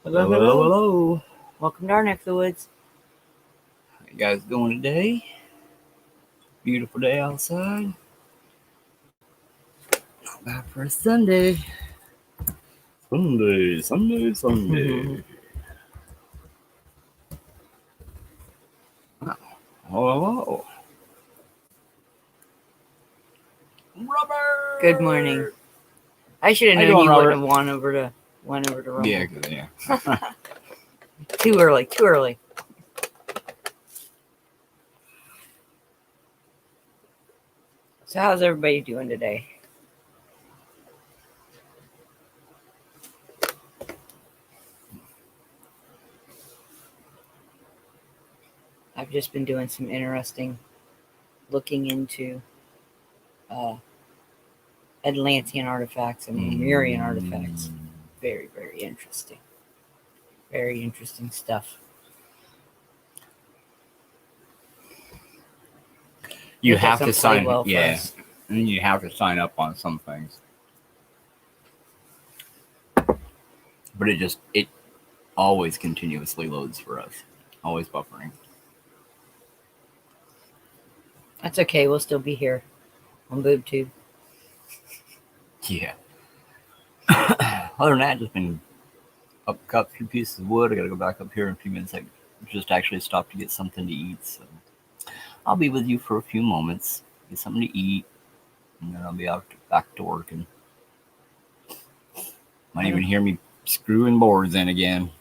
Hello, Hello, hello, hello. hello. Welcome to our neck of the woods. How you guys doing today? Beautiful day outside. Not bad for a Sunday. Sunday. Wow. Hello. Robert. Good morning. I should have How you known doing, you wouldn't Robert? have went over to Rumble. Yeah. Too early. So how's everybody doing today? I've just been doing some interesting looking into Atlantean artifacts and Lemurian artifacts. Very, very interesting. Very interesting stuff. You It have to doesn't play sign. well for Yeah, us. and you have to sign up on some things. But it always continuously loads for us. Always buffering. That's okay. We'll still be here on BoobTube. Yeah. Other than that, just been cut a few pieces of wood. I gotta go back up here in a few minutes. I just actually stopped to get something to eat, so I'll be with you for a few moments, get something to eat, and then I'll be back to working. Might even hear me screwing boards in again.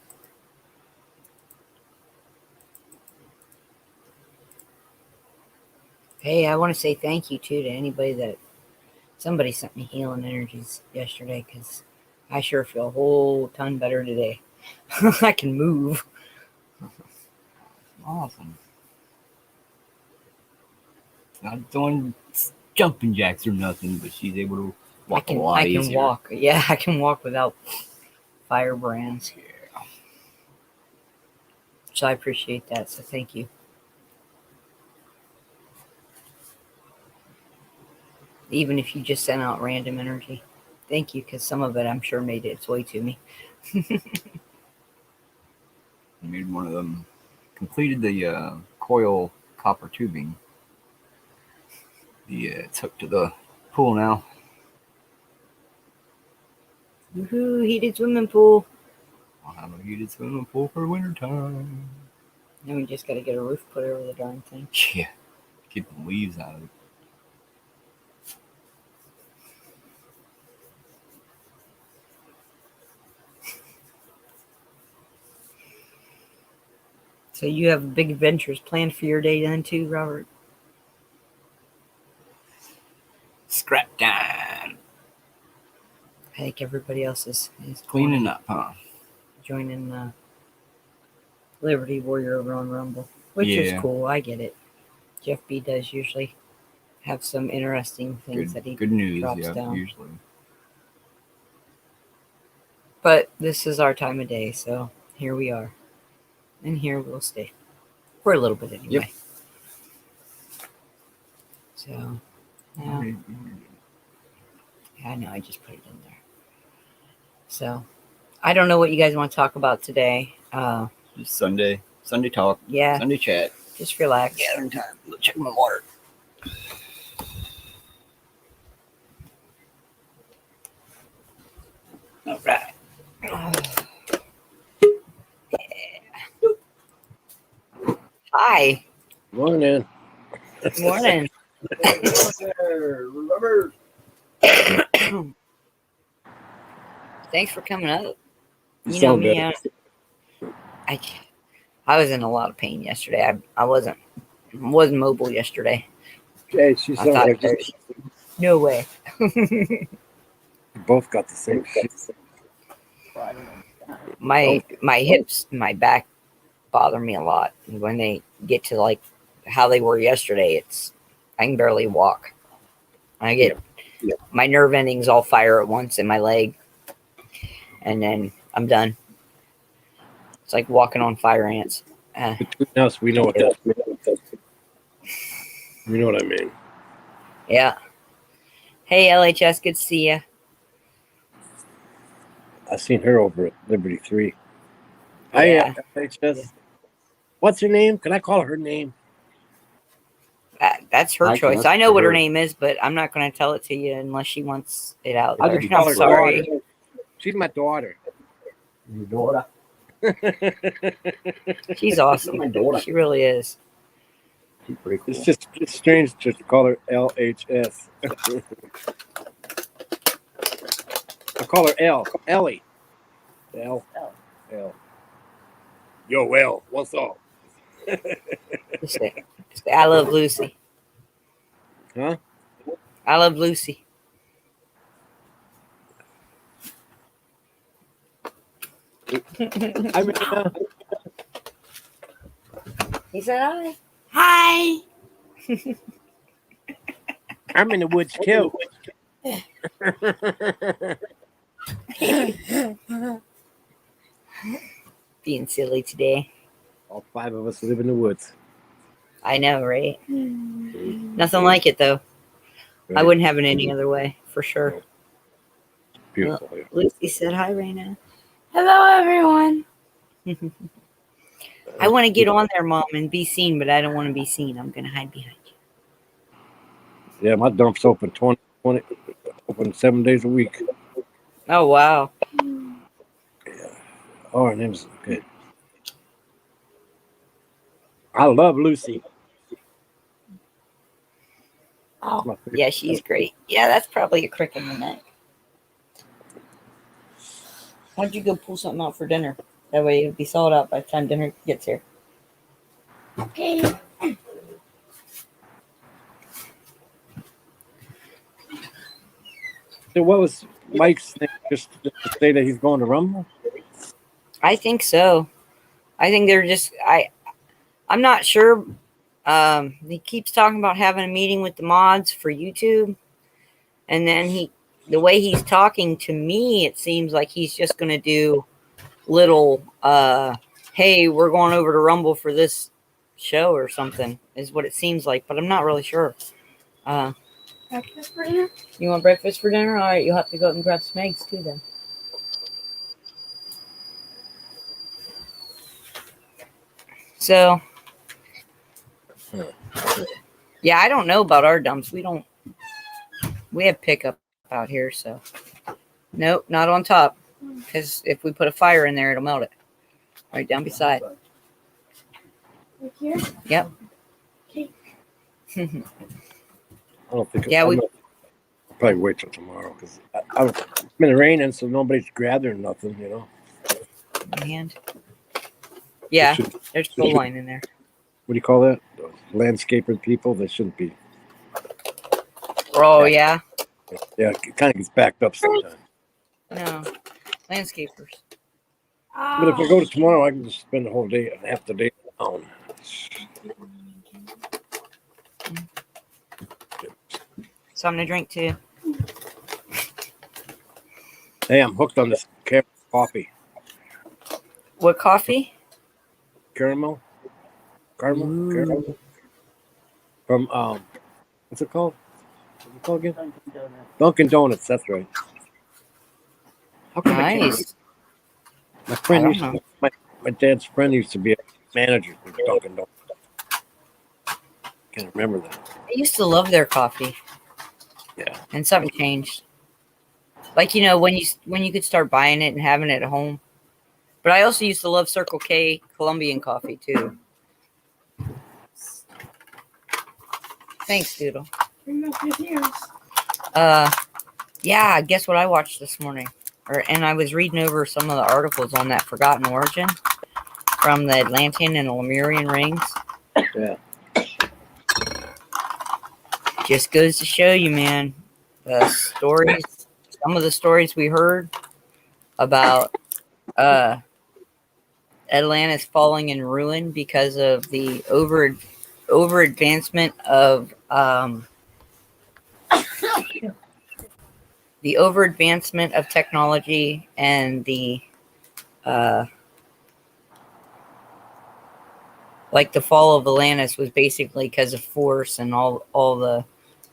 Hey, I want to say thank you too to anybody that somebody sent me healing energies yesterday because I sure feel a whole ton better today. I can move. Awesome. Not doing jumping jacks or nothing, but she's able to walk a lot easier. I can walk. Yeah, I can walk without firebrands. Yeah. So I appreciate that. So thank you. Even if you just sent out random energy, thank you because some of it I'm sure made its way to me. I made one of them. Completed the coil copper tubing. It's hooked to the pool now. Woohoo! Heated swimming pool. I'll have a heated swimming pool for winter time. Then we just got to get a roof put over the darn thing. Yeah, keep the leaves out of it. So you have big adventures planned for your day then too, Robert? Scrap time. I think everybody else is Cleaning up, huh? joining Liberty Warrior over on Rumble, which is cool. I get it. Jeff B does usually have some interesting things that he good news, drops down. Usually. But this is our time of day, so here we are. And here we'll stay. For a little bit anyway. Yep. So, yeah. I know, I just put it in there. So, I don't know what you guys want to talk about today. Just Sunday talk. Yeah. Sunday chat. Just relax. Gathering time. Go check my water. All right. Hi. Morning. Morning. Thanks for coming up. You know me. I was in a lot of pain yesterday. I wasn't mobile yesterday. Okay, she's no way. We both got the same shit. My hips, my back bother me a lot. When they get to like how they were yesterday, I can barely walk. I get my nerve endings all fire at once in my leg, and then I'm done. It's like walking on fire ants. Between us, we know what that is. You know what I mean? Yeah. Hey, LHS, good to see you. I seen her over at Liberty 3. Yeah. It's just, what's her name? Can I call her name? That's her I choice. guess I know for what her her. name is, but I'm not going to tell it to you unless she wants it out I'll there. just I'm call her sorry. daughter. She's my daughter. Your daughter. She's awesome. My daughter. She really is. She's pretty cool. It's just it's strange to call her LHS. I call her Ellie. L. Yo, L. What's up? Just say, I love Lucy. Huh? I love Lucy. I mean, He said hi. Hi. I'm in the woods too. Being silly today. All 5 of us live in the woods. I know, right? Nothing like it, though. I Right? wouldn't have it any other way, for sure. Beautiful. Yeah. Lucy said hi, Raina. Hello, everyone. I want to get on there, Mom, and be seen, but I don't want to be seen. I'm going to hide behind you. Yeah, my dump's open 20, open 7 days a week. Oh, wow. Oh, her name's good. I love Lucy. Oh, yeah, she's great. Yeah, that's probably a crick in the neck. Why don't you go pull something out for dinner? That way it'll be sold out by the time dinner gets here. Okay. So what was Mike's thing? Just to say that he's going to Rumble? I think so. I think they're just I'm not sure. He keeps talking about having a meeting with the mods for YouTube, and then the way he's talking to me, it seems like he's just going to do little hey, we're going over to Rumble for this show or something is what it seems like, but I'm not really sure. Breakfast for dinner? You want breakfast for dinner? All right, you'll have to go up and grab some eggs too then. So yeah, I don't know about our dumps. We have pickup out here, so nope, not on top. Because if we put a fire in there, it'll melt it. Right down beside. Right here? Yep. Okay. I don't think. Yeah, I'll probably wait till tomorrow because it's been raining, so nobody's gathering nothing. You know. My hand. Yeah, They should- there's full line in there. what do you call that? Those landscaper people. They shouldn't be. Oh yeah. Yeah, it kind of gets backed up sometimes. No. Landscapers. But if I go to tomorrow, I can just spend the whole day, half the day down. Something to drink too. Hey, I'm hooked on this coffee. What coffee? Caramel. From what's it called? What's it called again? Dunkin' Donuts. That's right. How come I can't? Nice. My friend I used don't to, my dad's friend used to be a manager for Dunkin' Donuts. Can't remember that. I used to love their coffee. Yeah. And something changed. Like, you know, when you could start buying it and having it at home. But I also used to love Circle K Colombian coffee too. Thanks, Doodle. Yeah, guess what I watched this morning? And I was reading over some of the articles on that Forgotten Origin from the Atlantean and Lemurian rings. Yeah. Just goes to show you, man, the stories, some of the stories we heard about Atlantis falling in ruin because of the over advancement of technology and the like the fall of Atlantis was basically because of force and all the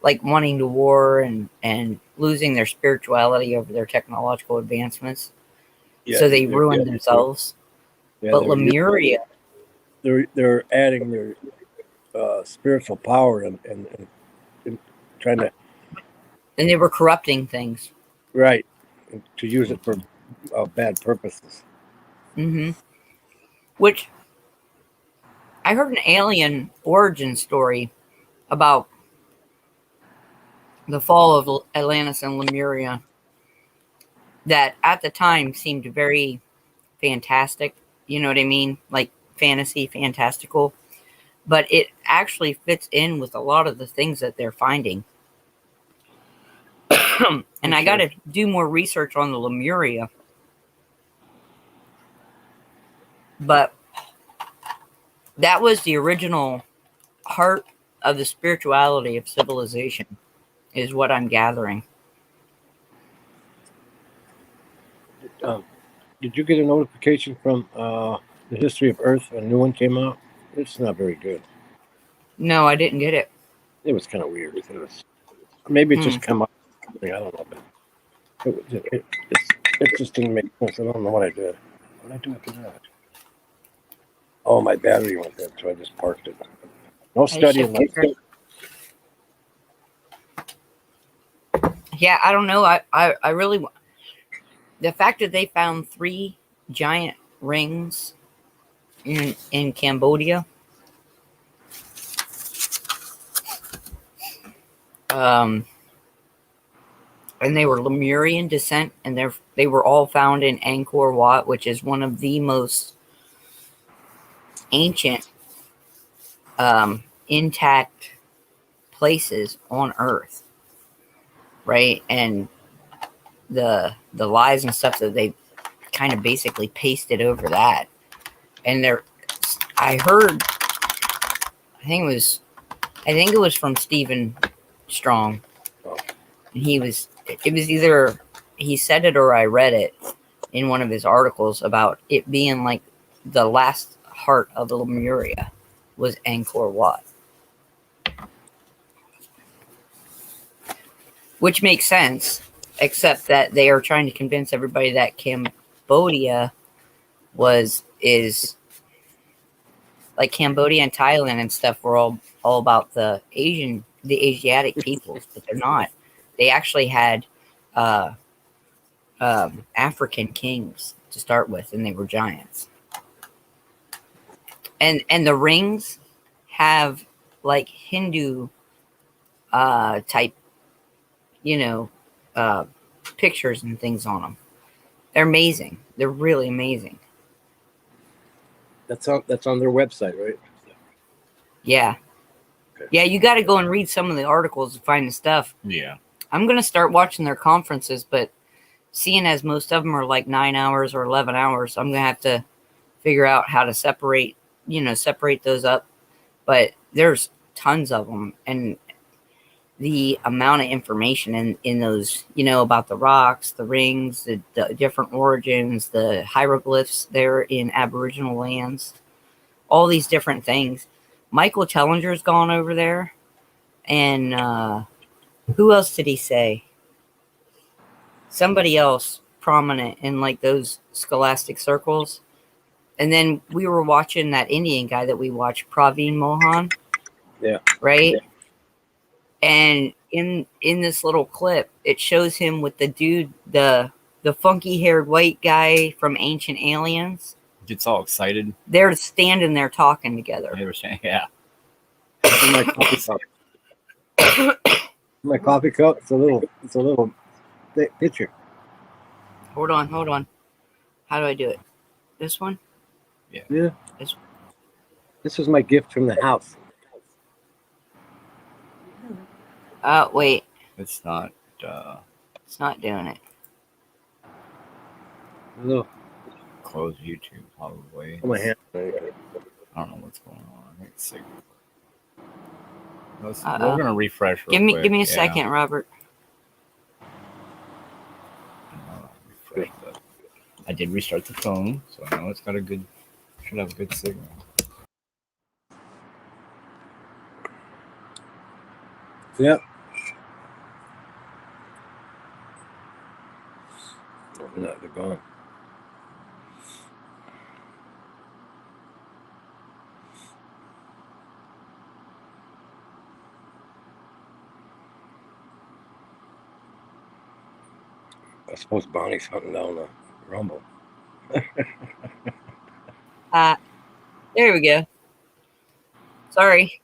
like wanting to war and losing their spirituality over their technological advancements. Yeah, So they ruined themselves. Yeah, But Lemuria, they're adding their spiritual power and trying to and they were corrupting things. right and to use it for bad purposes. Hmm. Which I heard an alien origin story about the fall of Atlantis and Lemuria that at the time seemed very fantastic. You know what I mean? Like fantasy, fantastical. But it actually fits in with a lot of the things that they're finding. And I got to do more research on the Lemuria. But that was the original heart of the spirituality of civilization, is what I'm gathering. Did you get a notification from the History of Earth? A new one came out. It's not very good. No, I didn't get it. It was kind of weird. Maybe it just come up. I don't know. But it just didn't make sense. I don't know what I did. What did I do after that? Oh, my battery went dead, so I just parked it. No studying. Yeah, I don't know. I really, the fact that they found 3 giant rings in Cambodia, and they were Lemurian descent, and they were all found in Angkor Wat, which is one of the most ancient, intact places on Earth, right? And the lies and stuff that they kind of basically pasted over that, and I heard, I think it was from Stephen Strong, and it was either he said it or I read it in one of his articles about it being like the last heart of Lemuria was Angkor Wat, which makes sense, except that they are trying to convince everybody that Cambodia is like Cambodia and Thailand and stuff were all about the Asiatic peoples, but they're not. They actually had African kings to start with, and they were giants. And the rings have like Hindu type, pictures and things on them. They're amazing. They're really amazing. That's on their website, right? Yeah. Okay. Yeah, you got to go and read some of the articles to find the stuff. Yeah. I'm going to start watching their conferences, but seeing as most of them are like 9 hours or 11 hours, I'm going to have to figure out how to separate those up. But there's tons of them, and the amount of information in those, about the rocks, the rings, the different origins, the hieroglyphs there in Aboriginal lands, all these different things. Michael Tellinger's gone over there, and who else did he say? Somebody else prominent in like those scholastic circles. And then we were watching that Indian guy that we watched, Praveen Mohan. Yeah. Right? Yeah. And in this little clip, it shows him with the dude, the funky haired white guy from Ancient Aliens. Gets all excited. They're standing there talking together. They were saying, yeah. My coffee cup. My coffee cup. It's a little picture. Hold on. How do I do it? This one? Yeah. This was my gift from the house. Wait. It's not. It's not doing it. No. Close YouTube, probably. Oh, my hand. I don't know what's going on. Let's see. We're gonna refresh. Give me a second, Robert. I did restart the phone, so I know it's got should have a good signal. Yep. No, they're gone. I suppose Bonnie's hunting down the Rumble. There we go. Sorry.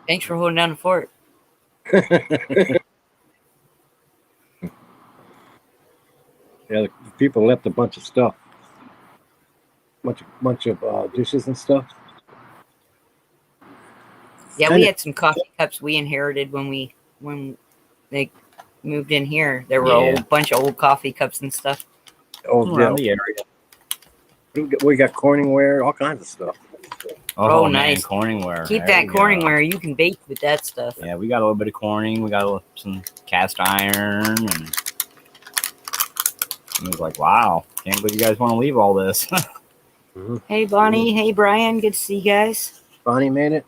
Thanks for holding down the fort. Yeah, the people left a bunch of stuff, bunch of dishes and stuff. Yeah, we had some coffee cups we inherited when they moved in here. There were a bunch of old coffee cups and stuff. Around the area. We got Corningware, all kinds of stuff. Oh, man, nice. Corningware. Keep There that we go. Corningware. You can bake with that stuff. Yeah, we got a little bit of Corning. We got some cast iron, and it was like, wow, can't believe you guys want to leave all this. Hey, Bonnie. Hey, Brian. Good to see you guys. Bonnie made it.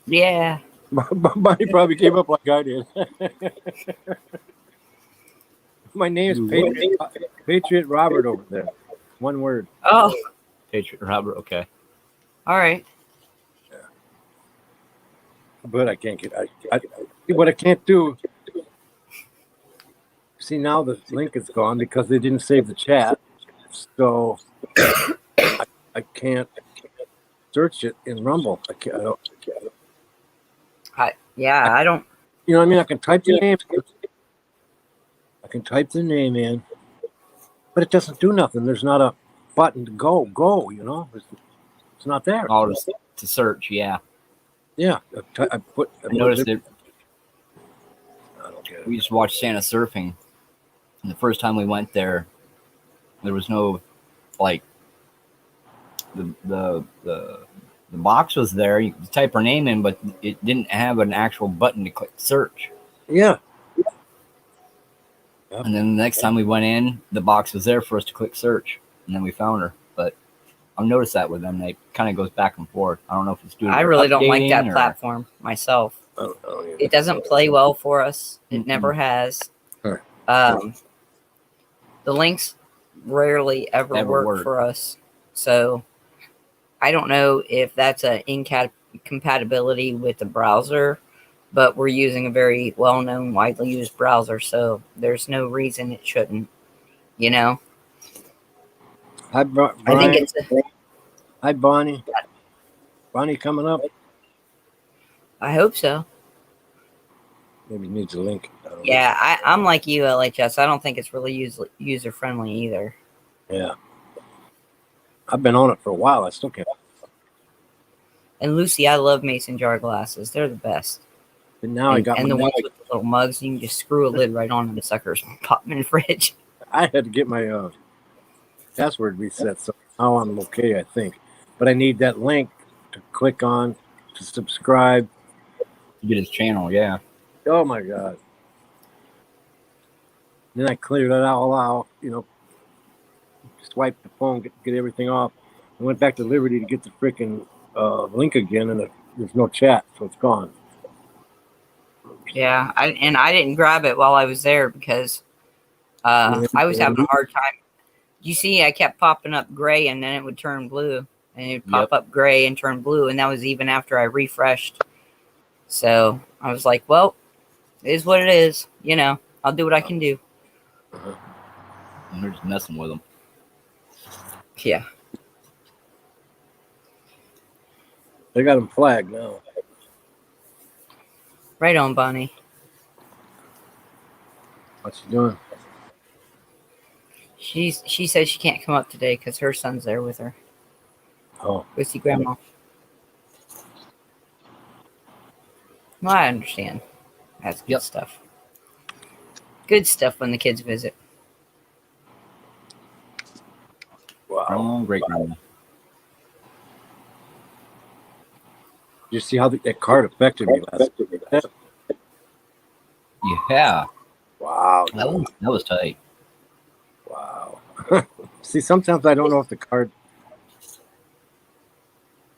Yeah. Bonnie probably gave up like I did. My name is Patriot Robert over there. One word. Oh, Patriot Robert, okay. all right. But I can't get. What I can't do. See, now the link is gone because they didn't save the chat, so I can't search it in Rumble. I don't. I don't. You know what I mean? I can type the name. I can type the name in, but it doesn't do nothing. There's not a button to go. You know, it's not there. Oh, to search, yeah. Yeah, I noticed it. I don't get it. We used to watch Santa surfing, and the first time we went there was no, like, the box was there. You could type her name in, but it didn't have an actual button to click search. Yeah. And then the next time we went in, the box was there for us to click search, and then we found her. But I've noticed that with them, they kind of goes back and forth. I don't know if it's due to I really don't like updating that or- platform myself. I don't either. It doesn't play well for us. It Mm-mm. never has. Huh. The links rarely ever Never work work. for us. So I don't know if that's an incompatibility with the browser, but we're using a very well-known, widely used browser, so there's no reason it shouldn't. You know, Hi, Brian. I think it's. Hi, Bonnie. Bonnie coming up. I hope so. Maybe needs a link. I don't know. Yeah, I'm like you, LHS. I don't think it's really user friendly either. Yeah. I've been on it for a while. I still can't. And Lucy, I love mason jar glasses. They're the best. But now I got and my the ones with the little mugs, you can just screw a lid right on them suckers, pop them in the fridge. I had to get my password reset, so now I'm okay, I think. But I need that link to click on to subscribe. You get his channel, yeah. Oh my God. Then I cleared it all out, you know, swiped the phone, get everything off. I went back to Liberty to get the freaking link again, and there's no chat, so it's gone. Yeah, I didn't grab it while I was there because I was having a hard time. You see, I kept popping up gray, and then it would turn blue, and it'd pop up gray and turn blue, and that was even after I refreshed. So I was like, well, it is what it is. You know, I'll do what I can do. And we're just messing with them. Yeah. They got them flagged now. Right on, Bonnie. What's she doing? She said she can't come up today because her son's there with her. Oh, Go see grandma. Well, I understand. That's good stuff. Good stuff when the kids visit. wow. Oh, great grandma. You see how that card affected me last week? Yeah, Wow. that was tight. Wow. See, sometimes I don't know if the card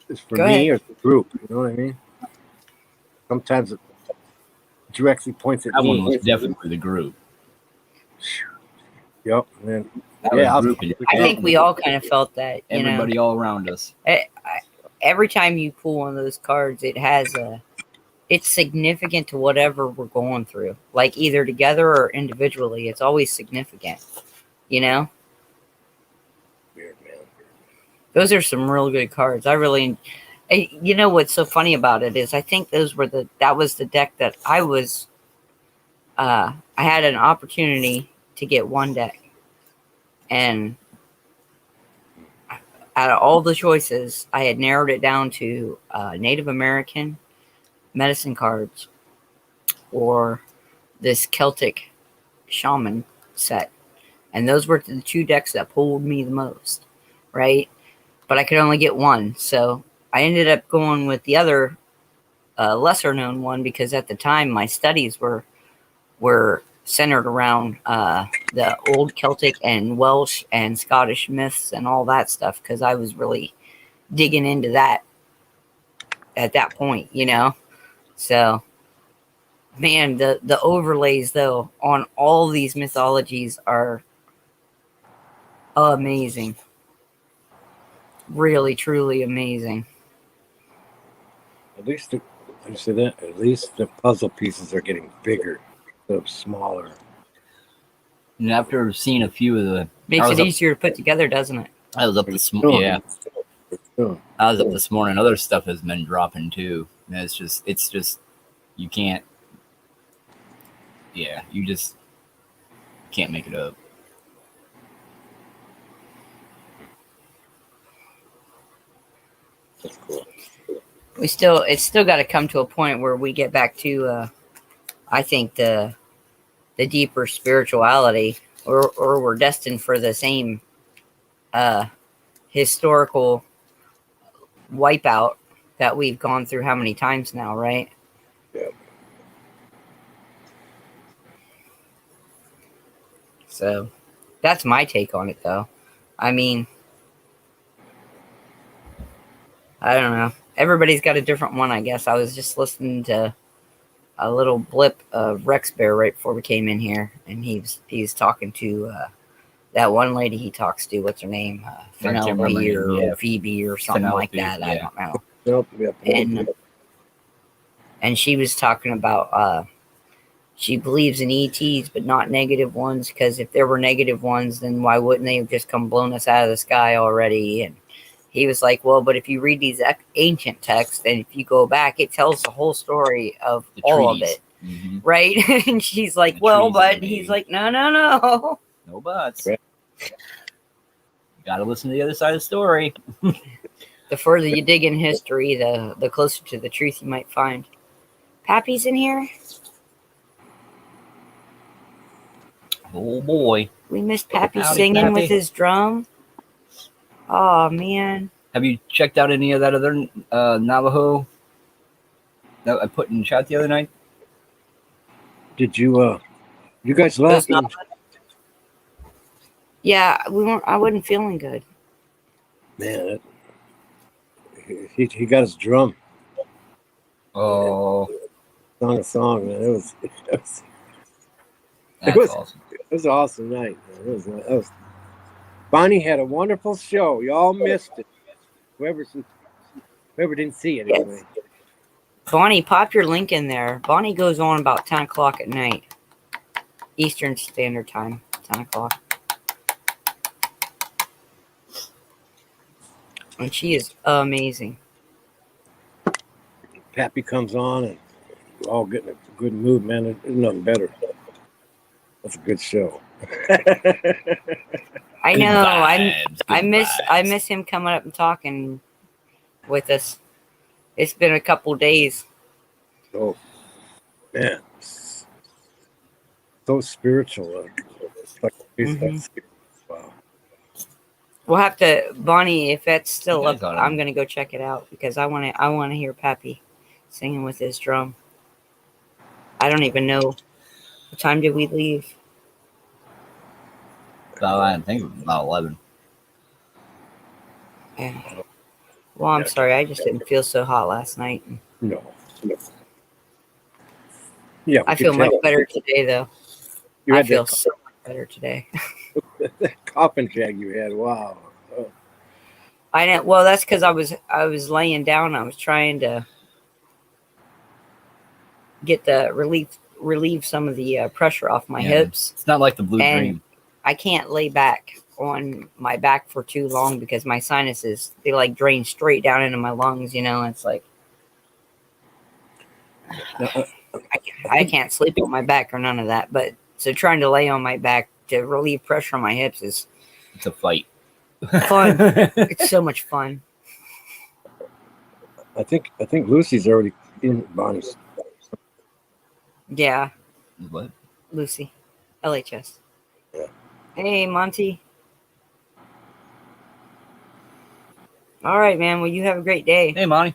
is for Go me ahead. or the group. You know what I mean? Sometimes it directly points at That me. one was definitely for the group. Yep. And then, That yeah, was group. I think we all kind of felt that. You Everybody all around us. know, every time you pull one of those cards, it has a it's significant to whatever we're going through. Like either together or individually, it's always significant. You know, Weird, man. those are some real good cards. You know what's so funny about it is I think that was the deck that I had an opportunity to get one deck, and out of all the choices, I had narrowed it down to Native American medicine cards or this Celtic shaman set. And those were the two decks that pulled me the most, right? But I could only get one. So I ended up going with the other lesser known one because at the time my studies were centered around the old Celtic and Welsh and Scottish myths and all that stuff because I was really digging into that at that point, you know? So, man, the overlays, though, on all these mythologies are amazing. Really, truly amazing. At least the puzzle pieces are getting bigger, instead of smaller. And after seeing a few of the, Makes it easier to put together, doesn't it? I was up this morning. Yeah, Sure. I was up this morning. Other stuff has been dropping too. And it's just you can't. Yeah, you just can't make it up. That's cool. It's still got to come to a point where we get back to, I think the deeper spirituality, or we're destined for the same historical wipeout that we've gone through how many times now, right? Yeah. So that's my take on it, though. I mean, I don't know. Everybody's got a different one, I guess. I was just listening to a little blip of Rex Bear right before we came in here, and he's talking to that one lady he talks to. What's her name? Penelope or Phoebe or something like that. I don't know. Yep. And she was talking about she believes in ETs, but not negative ones, because if there were negative ones, then why wouldn't they have just come blown us out of the sky already? And he was like, well, but if you read these ancient texts, and if you go back, it tells the whole story of The all treaties. of it. Mm-hmm. Right? And she's like, The well, treaties but are he's made. like, no. No buts. Right. Got to listen to the other side of the story. The further you dig in history, the closer to the truth you might find. Pappy's in here. Oh boy. We missed Pappy Howdy, singing Pappy. with his drum. Oh, man. Have you checked out any of that other Navajo that I put in chat the other night? Did you guys left? Those not- Yeah, I wasn't feeling good. Man, he got his drum. Oh, Sung a song, man. It was that's was- awesome. It was an awesome night. Man. Bonnie had a wonderful show. Y'all missed it. Whoever didn't see it anyway. Bonnie, pop your link in there. Bonnie goes on about 10 o'clock at night. Eastern Standard Time. 10 o'clock. And she is amazing. Pappy comes on and we're all getting a good mood, man. There's nothing better. That's a good show. I Good know. vibes, I good miss vibes. him coming up and talking with us. It's been a couple days. Oh, man. So spiritual. It's like, wow. We'll have to, Bonnie, if that's still You up, guys got it. I'm gonna go check it out because I want to hear Pappy singing with his drum. I don't even know what time did we leave. I think it was about 11. Yeah. Well, I'm sorry, I just didn't feel so hot last night. No. Yeah, I feel much better today, though. You I had feel that so much better today. coffin jag you had. Wow. Oh, I know. Well, that's because I was laying down. I was trying to get the relieve some of the pressure off my Yeah. hips. It's not like the Blue And Dream. I can't lay back on my back for too long because my sinuses, they like drain straight down into my lungs, you know. It's like I can't sleep on my back or none of that. But so trying to lay on my back to relieve pressure on my hips is It's a fight. fun. It's so much fun. I think Lucy's already in Bonnie's. Yeah, What? Lucy, LHS. Yeah. Hey, Monty. All right, man. Well, you have a great day. Hey, Monty.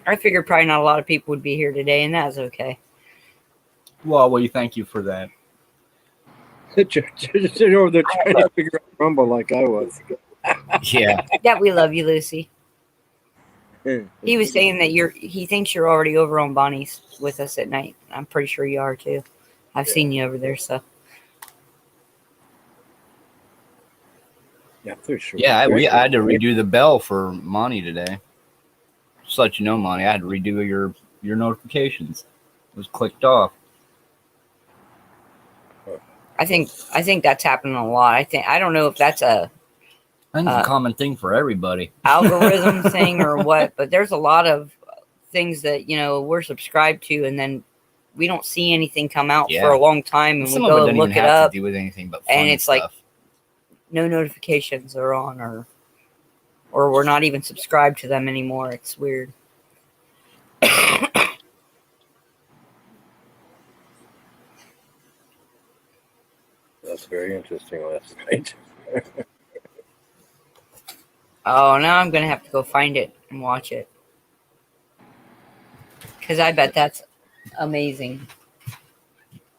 I figured probably not a lot of people would be here today, and that's okay. Well, we thank you for that. Sitting over there trying to figure out Rumble like I was. Yeah. Yeah, we love you, Lucy. He was saying that he thinks you're already over on Bonnie's with us at night. I'm pretty sure you are too. I've seen you over there, so. Yeah, I'm pretty sure. Yeah, I had to redo the bell for Monty today. Just to let you know, Monty, I had to redo your notifications. It was clicked off. I think that's happening a lot. I don't know if that's a I think it's a common thing for everybody. algorithm thing or what, but there's a lot of things that, you know, we're subscribed to, and then we don't see anything come out for a long time, and Some we of it go doesn't and even look it have up, to do with anything but and fun it's like stuff. no notifications are on, or we're not even subscribed to them anymore. It's weird. That's very interesting last night. Oh, now I'm gonna have to go find it and watch it, because I bet that's amazing.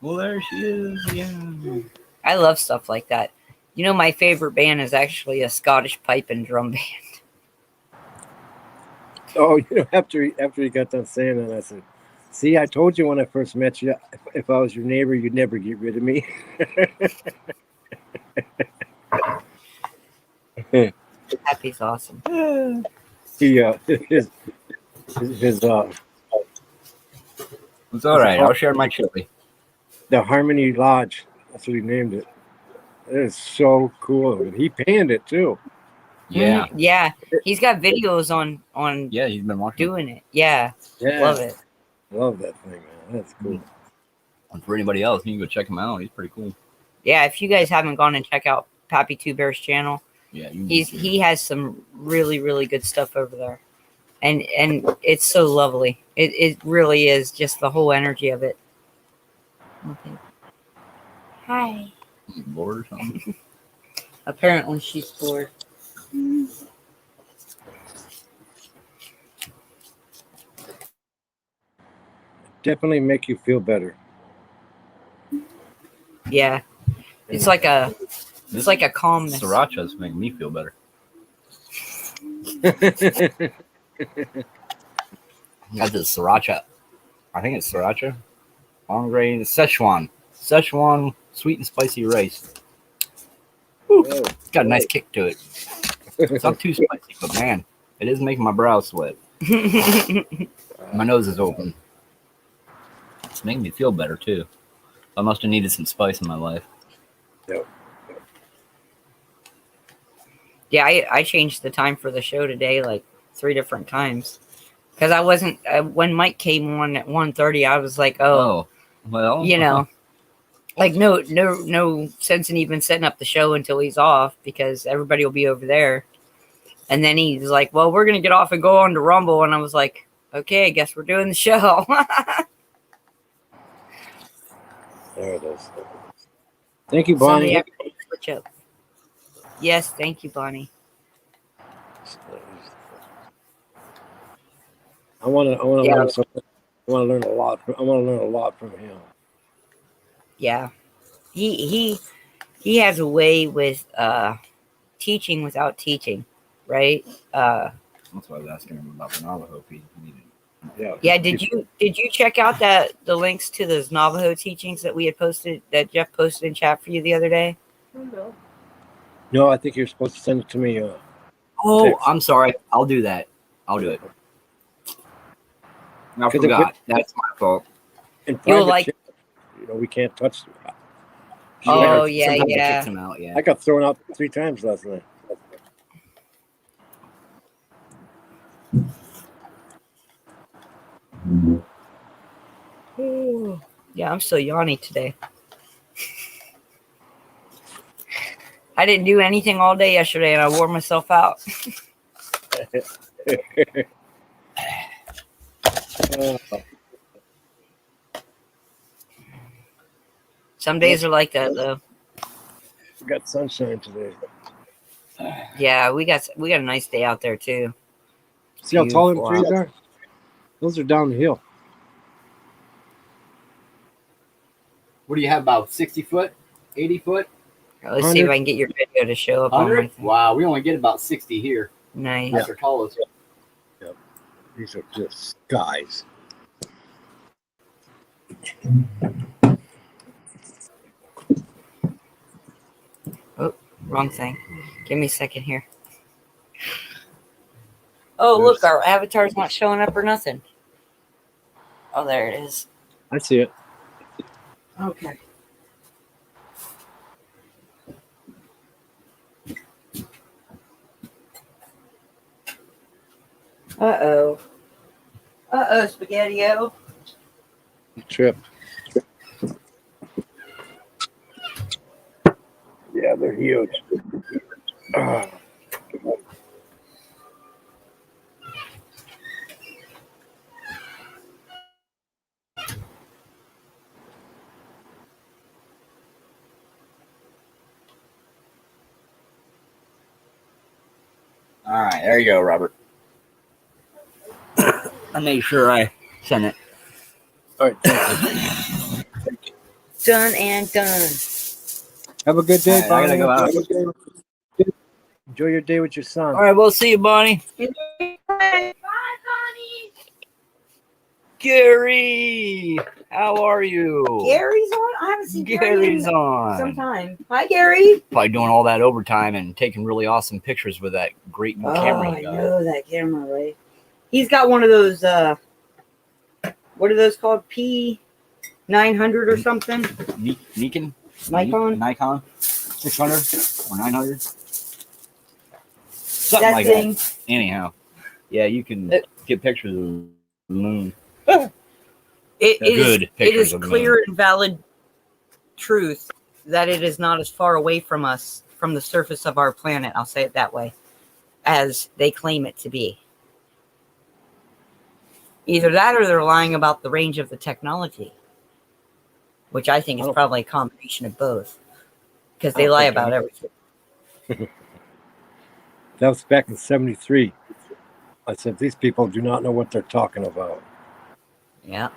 Well, there she is. Yeah. I love stuff like that. You know, my favorite band is actually a Scottish pipe and drum band. Oh, you know, after he got done saying that, I said, "See, I told you when I first met you, if I was your neighbor, you'd never get rid of me." Happy's awesome. He his It's all right. I'll share my chili. the Harmony Lodge. That's what he named it. It is so cool. And he panned it too. Yeah. Yeah. He's got videos on Yeah, he's been watching. doing it. Yeah. Yeah, Love it. Love that thing, man. That's cool. And for anybody else, you can go check him out. He's pretty cool. Yeah, if you guys haven't gone and check out Pappy Two Bears channel, Yeah. he has some really, really good stuff over there. And it's so lovely. It really is, just the whole energy of it. Okay. Hi. bored or something. Apparently she's bored. Definitely make you feel better. Yeah. It's like a calmness. Sriracha's making me feel better. Got this sriracha. I think it's sriracha. On grain Szechuan sweet and spicy rice. It's got a nice kick to it. It's not too spicy, but man, it is making my brow sweat. My nose is open. It's making me feel better too. I must have needed some spice in my life. Yep. Yeah, I changed the time for the show today like 3 different times. Because I wasn't, when Mike came on at 1:30, I was like, Oh, well, you know, like no sense in even setting up the show until he's off, because everybody will be over there. And then he's like, well, we're going to get off and go on to Rumble. And I was like, okay, I guess we're doing the show. There it is. Thank you, Bonnie. Somebody have to switch up. Yes, thank you, Bonnie. I want to Yeah. learn something. I want to learn a lot. I want to learn a lot from him. Yeah. He has a way with teaching without teaching, right? that's why I was asking him about the Navajo piece. Yeah. Yeah, did you check out the links to those Navajo teachings that we had posted, that Jeff posted in chat for you the other day? No, I think you're supposed to send it to me. Oh, Text. I'm sorry. I'll do that. I'll do it. I 'Cause forgot. That's my fault. In You'll private like- jet, we can't touch them. Oh, I- yeah, Sometimes it yeah. kicks them out. Yeah. I got thrown out 3 times last night. Ooh. Yeah, I'm still yawning today. I didn't do anything all day yesterday, and I wore myself out. Uh, Some days are like that, though. we got sunshine today. Yeah, we got a nice day out there too. See how tall them Beautiful trees are? Those are down the hill. What do you have? About 60 foot, 80 foot, Let's see if I can get your video to show up on my 100? thing. Wow, we only get about 60 here. Nice. That's our tallest. These are just skies. Wrong thing. Give me a second here. Oh, look, our avatar's not showing up or nothing. Oh, there it is. I see it. Okay. Uh-oh. Uh-oh, Spaghetti-O. Trip. Yeah, they're huge. Ah. All right, there you go, Robert. I made sure I sent it. All right. Thank you. Done and done. Have a good day, All right, I gotta go out. Enjoy your day with your son. All right, we'll see you, Bonnie. Bye, Bonnie. Gary, how are you? Gary's on? I haven't seen Gary Gary's in on. some time. Hi, Gary. Probably doing all that overtime and taking really awesome pictures with that great new camera I he got. know that camera, right? He's got one of those, what are those called? P900 or something? Nikon? Nikon? 600 or 900? Something That like thing. that. Anyhow, yeah, you can get pictures of the moon. It Good pictures is of the clear and valid truth that it is not as far away from us, from the surface of our planet, I'll say it that way, as they claim it to be. Either that or they're lying about the range of the technology, which I think is probably a combination of both, because they lie about everything. That was back in '73. I said, these people do not know what they're talking about. Yeah.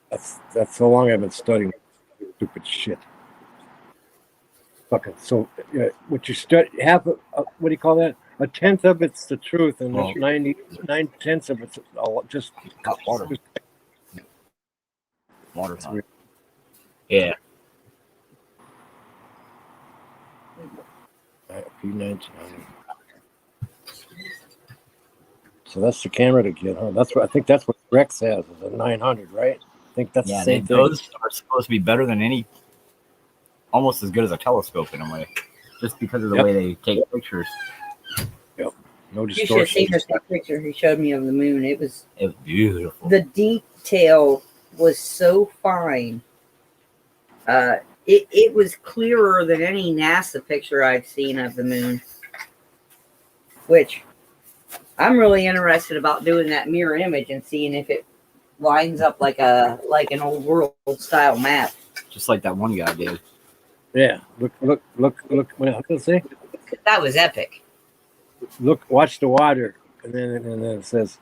That's so long I've been studying stupid shit. Fucking so, what you study, half, what do you call that? A tenth of it's the truth, and there's 9/10 of it's all just Hot water. Water's hot. Yeah. P19. So that's the camera to get, huh? That's what I think. That's what Rex has, is a 900, right? I think that's the same thing. Those are supposed to be better than any, almost as good as a telescope in a way, just because of the way they take pictures. Yep. No You should have distortion. seen that picture he showed me of the moon. It was beautiful. The detail was so fine. It was clearer than any NASA picture I've seen of the moon. Which I'm really interested about doing that mirror image and seeing if it lines up like an old world style map. Just like that one guy did. Yeah. Look. What I was say? That was epic. Look, watch the water, and then it says,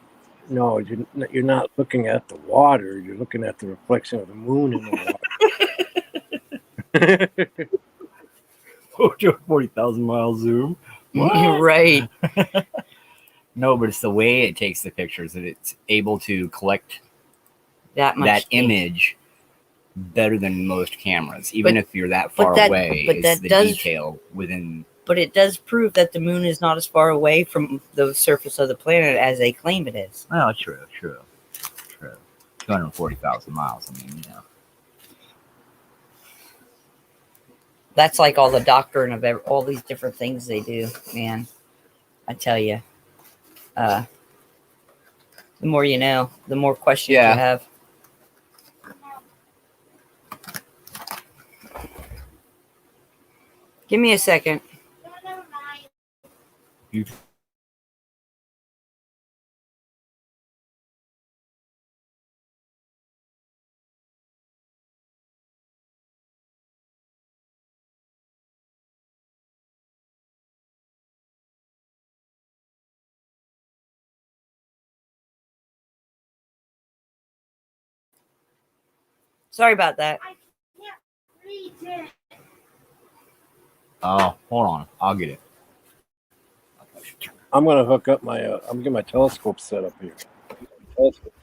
"No, you're not looking at the water. You're looking at the reflection of the moon in the water." 40,000 mile zoom. Right. No, but it's the way it takes the pictures that it's able to collect that image better than most cameras, even if you're that far away. But it's the detail within. But it does prove that the moon is not as far away from the surface of the planet as they claim it is. Oh, true. 240,000 miles. I mean, you know. That's like all the doctrine of all these different things they do, man. I tell you, the more you know, the more questions Yeah. you have. Give me a second. No, never mind. You Sorry about that. I can't read it. Oh, hold on. I'll get it. I'm gonna hook up my. I'm gonna get my telescope set up here. Telescope.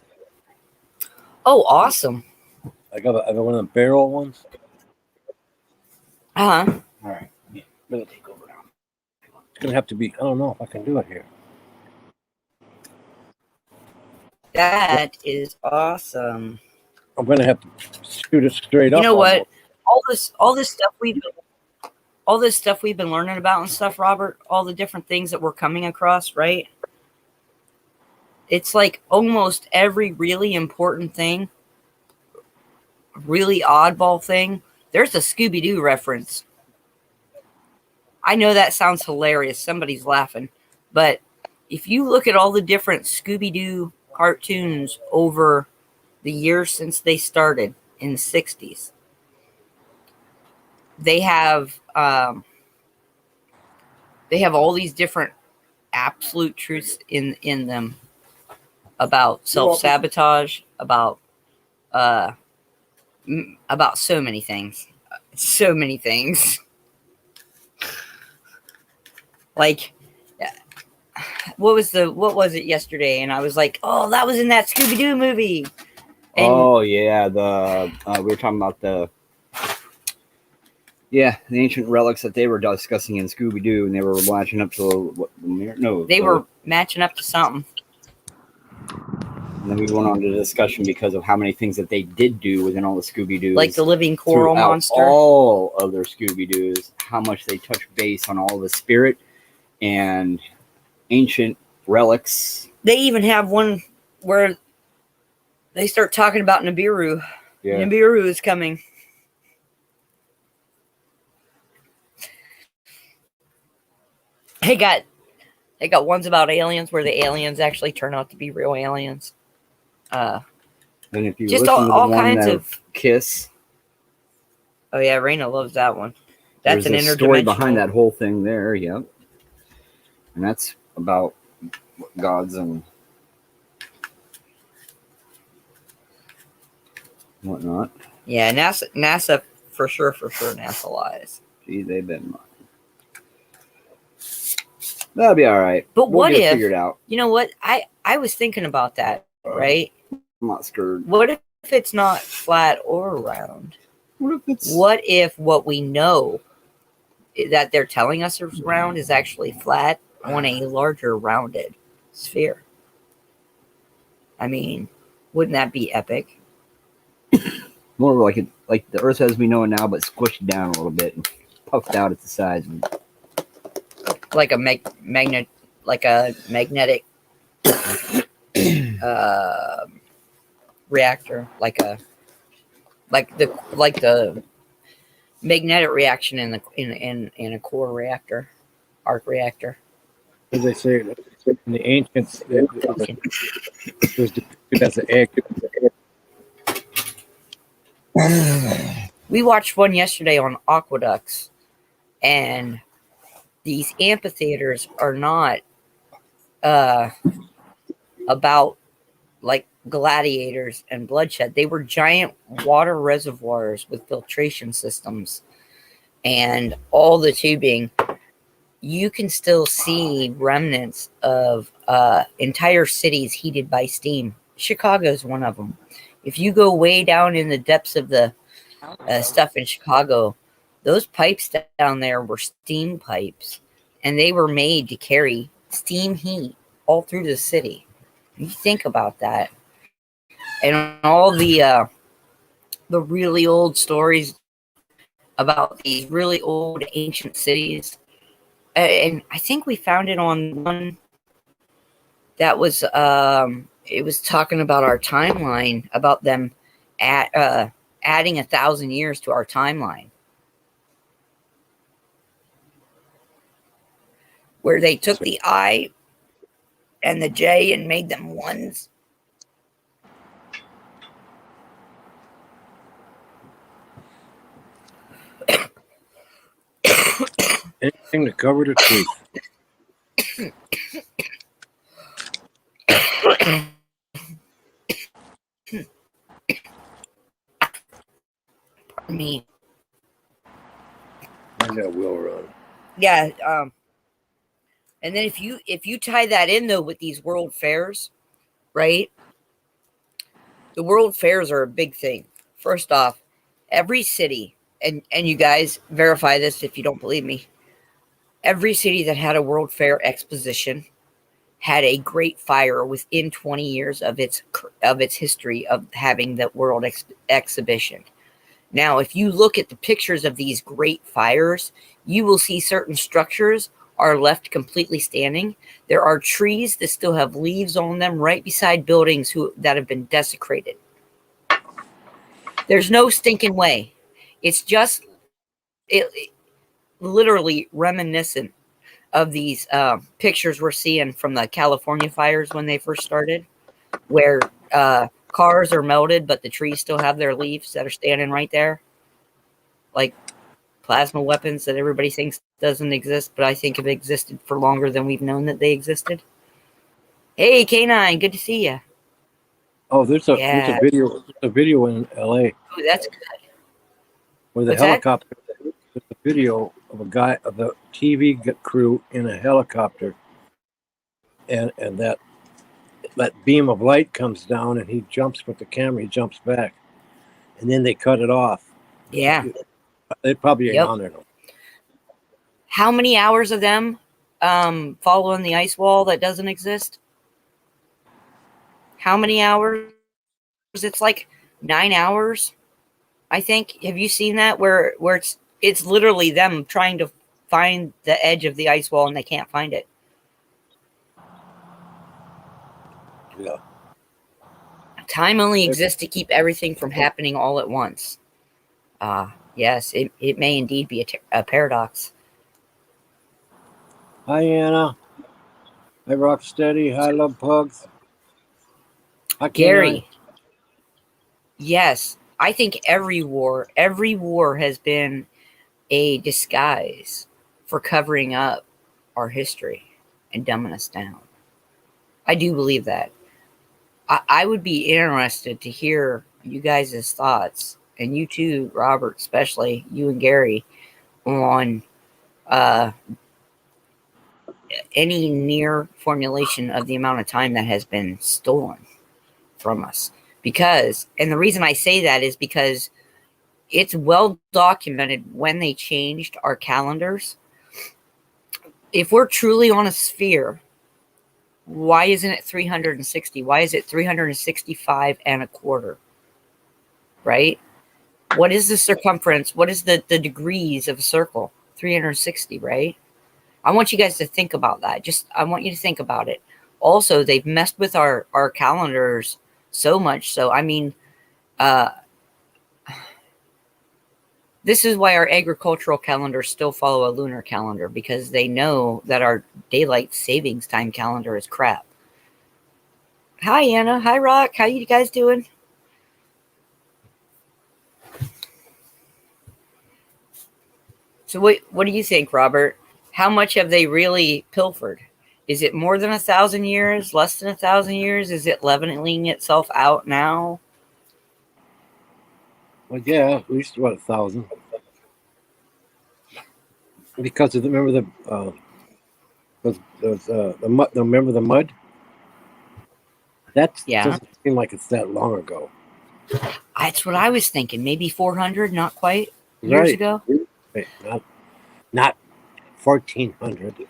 Oh, awesome. I got one of the barrel ones. Uh huh. All right. Yeah. Better take over now. It's gonna have to be. I don't know if I can do it here. That is awesome. I'm gonna have to shoot it straight up. You know what? almost. All this stuff we've been learning about and stuff, Robert. All the different things that we're coming across, right? It's like almost every really important thing, really oddball thing. There's a Scooby-Doo reference. I know that sounds hilarious. Somebody's laughing, but if you look at all the different Scooby-Doo cartoons over the years since they started in the 60s, they have all these different absolute truths in them about self-sabotage, about so many things. Like, what was it yesterday? And I was like, oh, that was in that Scooby-Doo movie. And Oh yeah, the we were talking about the ancient relics that they were discussing in Scooby Doo, and they were matching up to they were matching up to something. And then we went on to discussion because of how many things that they did do within all the Scooby Doos, Like the living coral monster. all of their Scooby Doos, how much they touch base on all the spirit and ancient relics. They even have one where they start talking about Nibiru. Yeah. Nibiru is coming. They got ones about aliens where the aliens actually turn out to be real aliens. And if you Just listen to the all one kinds that of. Kiss, Oh yeah, Raina loves that one. That's there's an a story interdimensional. behind that whole thing there. Yep. And that's about gods and whatnot. Yeah, NASA for sure. NASA lies. Gee, they've been lying. That'll be all right. But We'll what get it if figured out? You know what? I was thinking about that. Right? I'm not scared. What if it's not flat or round? What if it's What if what we know that they're telling us is round is actually flat on a larger rounded sphere? I mean, wouldn't that be epic? more like the Earth as we know it now, but squished down a little bit and puffed out at the sides? Like a magnetic reactor, like the magnetic reaction in a core reactor, arc reactor. As they say in the ancients, it was depicted as an egg. We watched one yesterday on aqueducts, and these amphitheaters are not about like gladiators and bloodshed. They were giant water reservoirs with filtration systems and all the tubing. You can still see remnants of entire cities heated by steam. Chicago's one of them. If you go way down in the depths of the stuff in Chicago, those pipes down there were steam pipes, and they were made to carry steam heat all through the city. You think about that. and all the really old stories about these really old ancient cities. And I think we found it on one that was it was talking about our timeline, about them adding 1,000 years to our timeline, where they took the I and the J and made them ones. Anything to cover the truth. Pardon me. I got Will run. Yeah. And then if you tie that in though with these world fairs, right? The world fairs are a big thing. First off, every city, and you guys verify this if you don't believe me, every city that had a world fair exposition had a great fire within 20 years of its history of having that world exhibition. Now, if you look at the pictures of these great fires, you will see certain structures are left completely standing. There are trees that still have leaves on them right beside buildings that have been desecrated. There's no stinking way. It's just it literally reminiscent of these pictures we're seeing from the California fires when they first started, where cars are melted, but the trees still have their leaves that are standing right there. Like plasma weapons that everybody thinks doesn't exist, but I think have existed for longer than we've known that they existed. Hey, K9, good to see you. Oh, there's a video in L.A. Oh, that's good. where the What's that? helicopter. There's a video of the TV crew in a helicopter, and that beam of light comes down, and he jumps with the camera. He jumps back, and then they cut it off. Yeah. They probably ain't on there. How many hours of them following the ice wall that doesn't exist? How many hours? It's like 9 hours, I think. Have you seen that where it's literally them trying to find the edge of the ice wall and they can't find it? Yeah. Time only exists to keep everything from happening all at once. Yes, it may indeed be a paradox. Hi, Anna. Hi, Rocksteady. Hi, Love Pugs. Hi, Gary. Yes, I think every war has been a disguise for covering up our history and dumbing us down. I do believe that. I would be interested to hear you guys' thoughts, and you too, Robert, especially you and Gary, on any near formulation of the amount of time that has been stolen from us. Because, and the reason I say that is because it's well documented when they changed our calendars. If we're truly on a sphere, why isn't it 360? Why is it 365 and a quarter? Right? What is the circumference? What is the degrees of a circle? 360, right? I want you guys to think about that. I want you to think about it. Also, they've messed with our calendars so much. So, I mean, this is why our agricultural calendars still follow a lunar calendar, because they know that our daylight savings time calendar is crap. Hi, Anna. Hi, Rock. How you guys doing? So what do you think, Robert? How much have they really pilfered? Is it more than 1,000 years? Less than 1,000 years? Is it leveling itself out now? Well, yeah, at least 1,000. Because remember the mud. Remember the mud? That doesn't seem like it's that long ago. That's what I was thinking. Maybe 400, not quite years ago. Right. Not 1,400.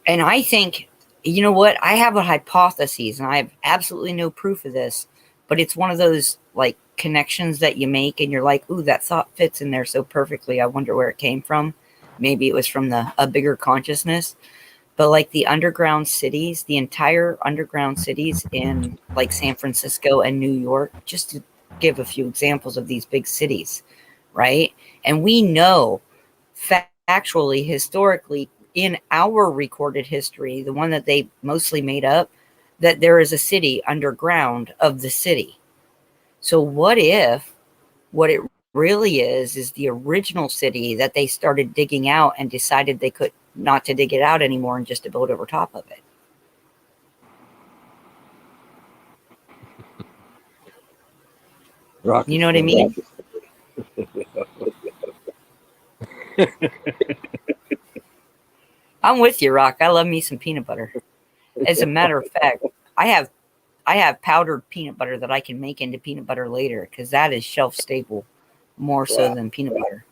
And I think, you know what? I have a hypothesis, and I have absolutely no proof of this, but it's one of those like connections that you make and you're like, ooh, that thought fits in there so perfectly. I wonder where it came from. Maybe it was from a bigger consciousness. But like the underground cities, the entire underground cities in like San Francisco and New York, just to give a few examples of these big cities, right? And we know factually, historically, in our recorded history, the one that they mostly made up, that there is a city underground of the city. So what if what it really is the original city that they started digging out and decided they could not to dig it out anymore and just to build over top of it? Rock You know what I mean? I'm with you, Rock. I love me some peanut butter. As a matter of fact, I have powdered peanut butter that I can make into peanut butter later because that is shelf stable more so than peanut butter.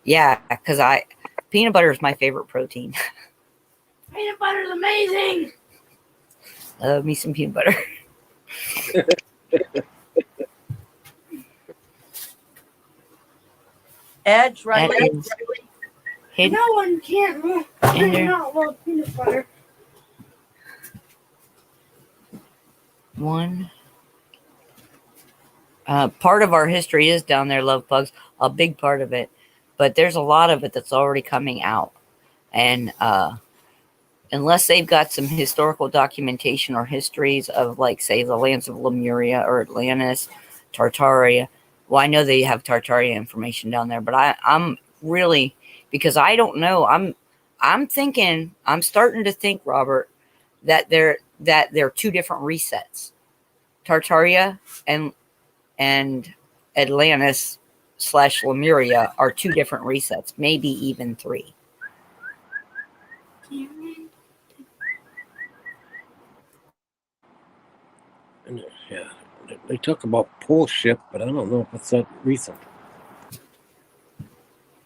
Yeah, because peanut butter is my favorite protein. Peanut butter is amazing. Love me some peanut butter. Edge, right? That is hidden No one can in there. not love peanut butter. One. Part of our history is down there, love bugs, a big part of it, but there's a lot of it that's already coming out. And unless they've got some historical documentation or histories of, like, say, the lands of Lemuria or Atlantis, Tartaria. Well, I know they have Tartaria information down there, but I'm really, because I don't know. I'm starting to think, Robert, that they're two different resets. Tartaria and Atlantis / Lemuria are two different resets, maybe even three. And, yeah, they talk about pole ship, but I don't know if it's that recent.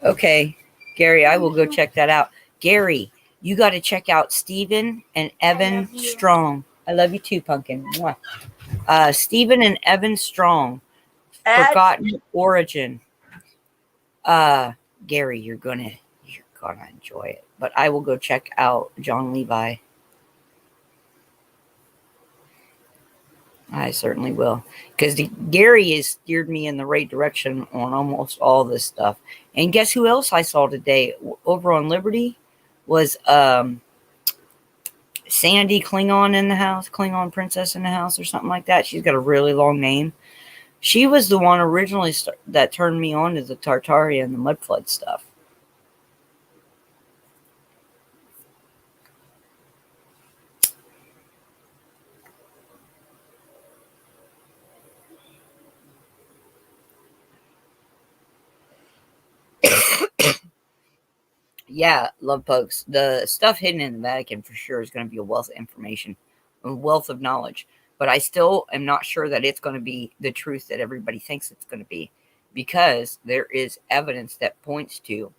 Okay, Gary, I will go check that out. Gary, you got to check out Stephen and Evan Strong. I love you too, Pumpkin. Mwah. Stephen and Evan Strong, Edge. Forgotten Origin. Gary, you're gonna enjoy it. But I will go check out John Levi. I certainly will, because Gary has steered me in the right direction on almost all this stuff. And guess who else I saw today over on Liberty was Sandy Klingon in the house, Klingon Princess in the house, or something like that. She's got a really long name. She was the one originally that turned me on to the Tartaria and the mud flood stuff. Yeah, love pokes. The stuff hidden in the Vatican for sure is going to be a wealth of information, a wealth of knowledge. But I still am not sure that it's going to be the truth that everybody thinks it's going to be, because there is evidence that points to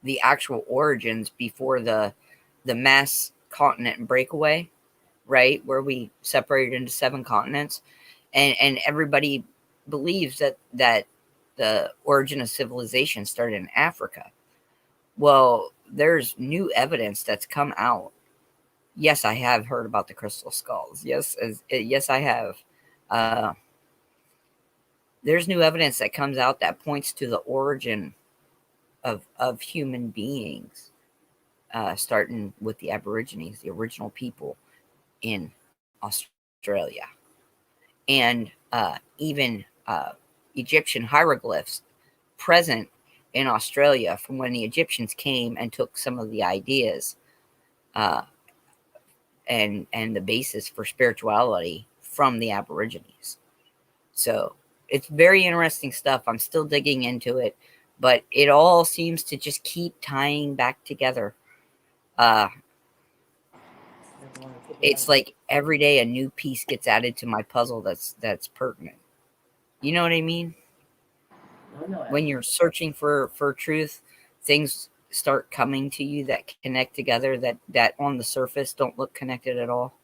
the actual origins before the mass continent breakaway, right, where we separated into 7 continents, and everybody believes that the origin of civilization started in Africa. Well, there's new evidence that's come out. Yes, I have heard about the crystal skulls. Yes, I have. There's new evidence that comes out that points to the origin of human beings, starting with the Aborigines, the original people in Australia, and even Egyptian hieroglyphs present in Australia from when the Egyptians came and took some of the ideas and the basis for spirituality from the Aborigines. So it's very interesting stuff. I'm still digging into it, but it all seems to just keep tying back together. It's like every day a new piece gets added to my puzzle that's pertinent. You know what I mean? When you're searching for truth, things start coming to you that connect together that on the surface don't look connected at all.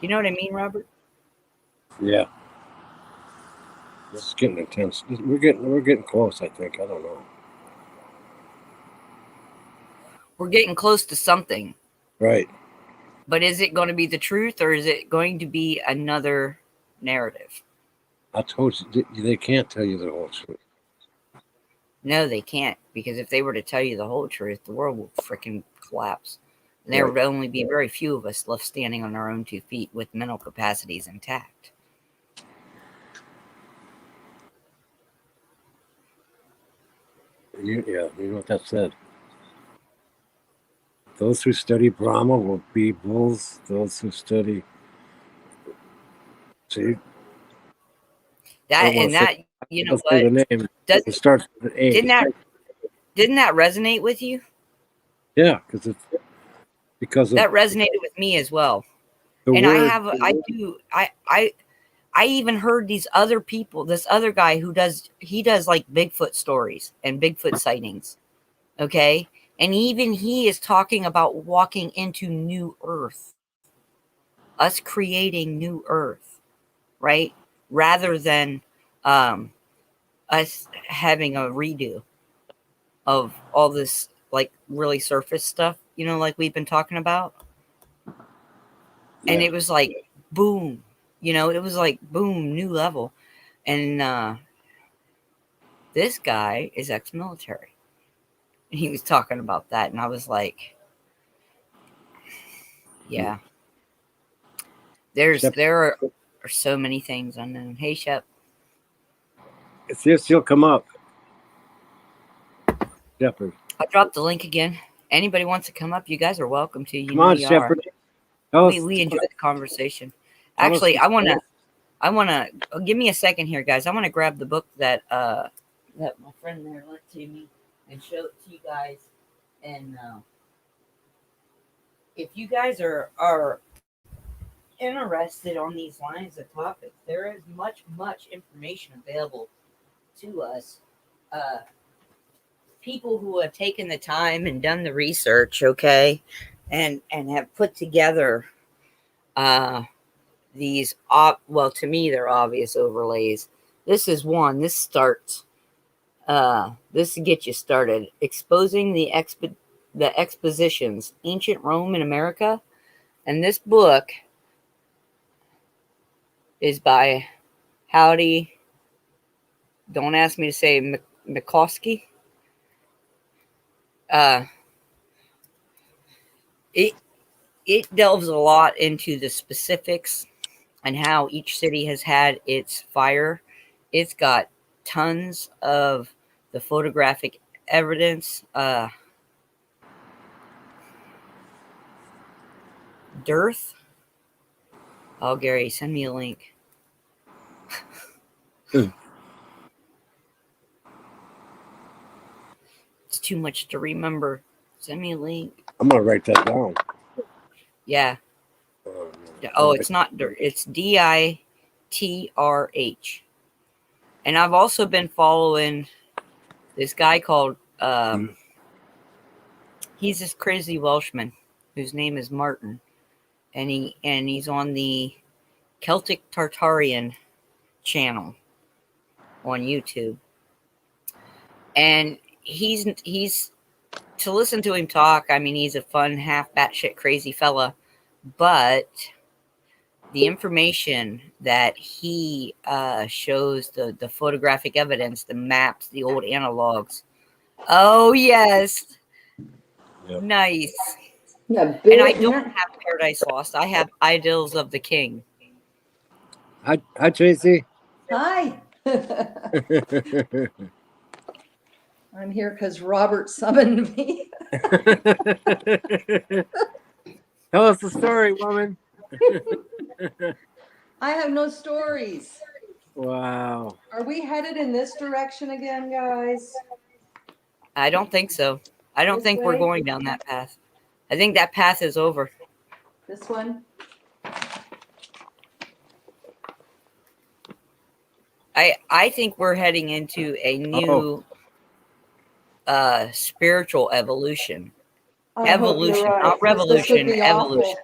You know what I mean, Robert? Yeah. This is getting intense. We're getting close, I think. I don't know. We're getting close to something. Right. But is it going to be the truth, or is it going to be another narrative? I told you, they can't tell you the whole truth. No, they can't, because if they were to tell you the whole truth, the world would freaking collapse. And there would only be very few of us left standing on our own 2 feet with mental capacities intact. You know what that said. Those who study Brahma will be bulls. Those who study, see, That and that, you know what? The name. It starts with an A. Didn't that resonate with you? Yeah, because that resonated with me as well. And I even heard these other people, this other guy who does like Bigfoot stories and Bigfoot sightings. Okay. And even he is talking about walking into new earth, us creating new earth, right? Rather than us having a redo of all this like really surface stuff, you know, like we've been talking about. And it was like, boom, you know, it was like, boom, new level. And this guy is ex-military. And he was talking about that. And I was like, yeah, there are so many things unknown. Hey, Shep. See if she'll come up. Shepherd. I'll drop the link again. Anybody wants to come up, you guys are welcome to. You come on, Shepherd. We enjoyed the conversation. Actually, I want to give me a second here, guys. I want to grab the book that my friend there lent to me and show it to you guys. And if you guys are interested on these lines of topics, there is much information available to us. People who have taken the time and done the research, okay, and have put together these to me they're obvious overlays. This is one. This starts this to get you started. Exposing the expositions, Ancient Rome in America. And this book is by Howdy, don't ask me to say McCloskey. It delves a lot into the specifics and how each city has had its fire. It's got tons of the photographic evidence. Dearth. Oh, Gary, send me a link. It's too much to remember. Send me a link. I'm gonna write that down. Yeah. Oh, it's not dirt. It's DITRH. And I've also been following this guy called he's this crazy Welshman whose name is Martin. And he's on the Celtic Tartarian channel on YouTube. And he's to listen to him talk, I mean, he's a fun, half batshit crazy fella, but the information that he shows, the photographic evidence, the maps, the old analogs. Oh, yes. Yep. Nice. Yeah, and I don't have Paradise Lost. I have Idols of the King. Hi, Tracy. Hi. I'm here because Robert summoned me. Tell us the story, woman. I have no stories. Wow. Are we headed in this direction again, guys? I don't think so. I don't think we're going down that path. I think that path is over. This one? I think we're heading into a new spiritual evolution. Evolution, not revolution, evolution.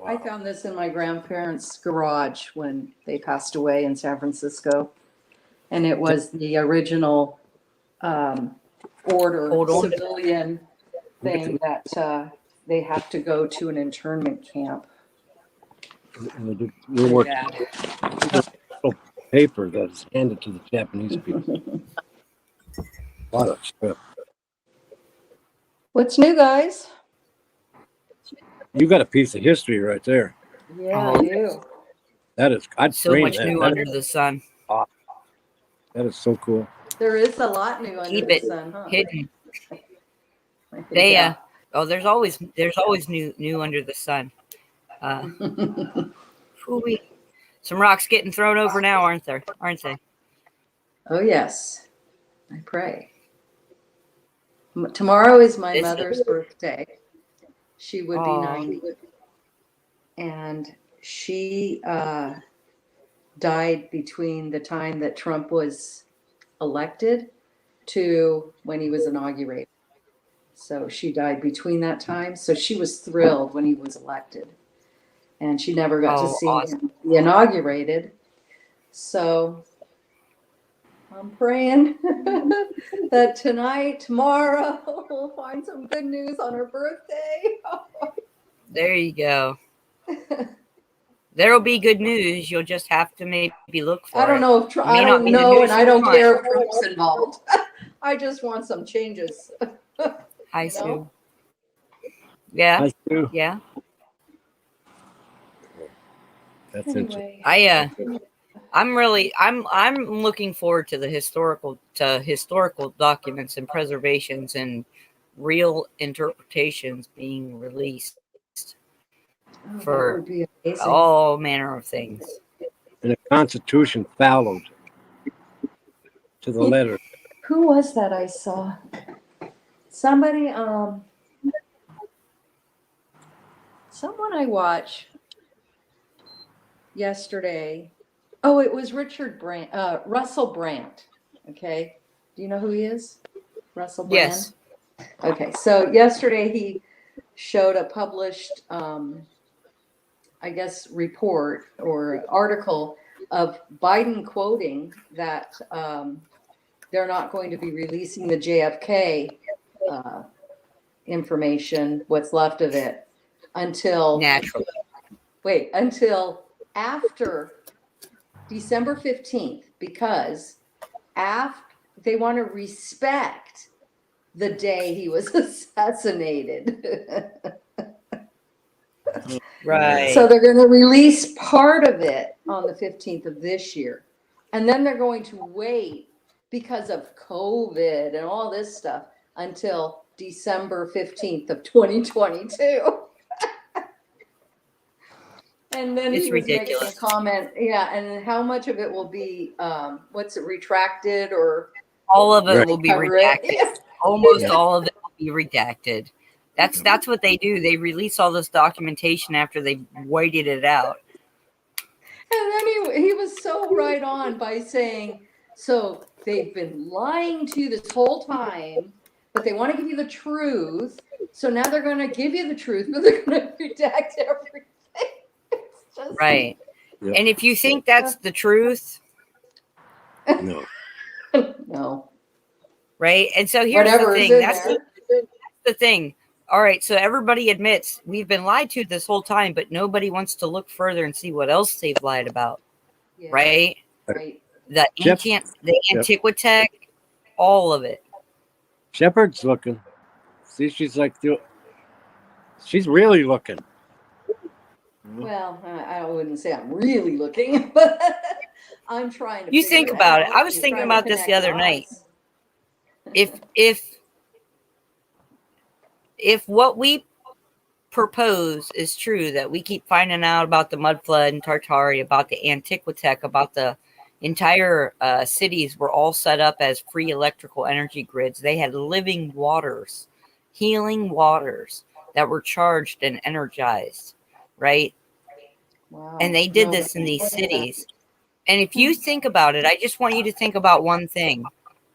I found this in my grandparents' garage when they passed away in San Francisco. And it was the original order, Hold on. civilian thing that they have to go to an internment camp. We're working Yeah. paper that's handed to the Japanese people. A lot of stuff. What's new, guys? You got a piece of history right there. Yeah, Oh, I do. That is, I'd So frame much that. new That under is- the sun. that is so cool. There is a lot new under Keep the it sun, huh? hidden. Yeah. There's always new under the sun. Ooh-wee. Some rocks getting thrown over now, aren't there? Aren't they? Oh, yes. I pray. Tomorrow is my This- mother's birthday. She would be Aw. 90. And she died between the time that Trump was elected to when he was inaugurated. So she died between that time. So she was thrilled when he was elected. And she never got to Oh, see awesome. him be inaugurated. So I'm praying that tonight, tomorrow, we'll find some good news on her birthday. There you go. There'll be good news. You'll just have to maybe look for it. I don't know if May I not don't be the know, news and I you don't want. care if Trump's involved. I just want some changes. Hi, You Sue. know? Yeah, That's true. yeah. That's interesting. Anyway, I'm looking forward to the historical documents and preservations and real interpretations being released that for would be amazing. all manner of things. And the Constitution followed to the letter. Who was that I saw? Somebody, someone I watched yesterday. Oh, it was Russell Brand. Okay. Do you know who he is? Russell Brand? Yes. Okay. So yesterday he showed a published, I guess, report or article of Biden quoting that they're not going to be releasing the JFK information, what's left of it, until Naturally. after December 15th, because they want to respect the day he was assassinated. Right. So they're going to release part of it on the 15th of this year. And then they're going to wait because of COVID and all this stuff until December 15th of 2022. And then It's he was making ridiculous. a comment, yeah, and how much of it will be, retracted or All of it Right. will be cover it? redacted. Yeah. Almost Yeah. all of it will be redacted. That's what they do. They release all this documentation after they've waited it out. And then he was so right on by saying, so they've been lying to you this whole time, but they want to give you the truth. So now they're going to give you the truth, but they're going to redact everything. It's just Right. Yeah. And if you think that's the truth, No. no. right? And so here's Whatever the is thing. in That's there. the thing. All right, so everybody admits we've been lied to this whole time, but nobody wants to look further and see what else they've lied about, Yeah, right? right. The Yep. Antiquitech, all of it. Shepard's looking. See, she's she's really looking. Well, I wouldn't say I'm really looking, but I'm trying to. You figure think about it. out I was and thinking trying to about this the connect other night. dots. If what we propose is true, that we keep finding out about the mud flood in Tartary, about the Antiquitech, about the entire cities were all set up as free electrical energy grids. They had living waters, healing waters that were charged and energized, right? Wow. And they did No, this in these what is that? cities. And if you think about it, I just want you to think about one thing.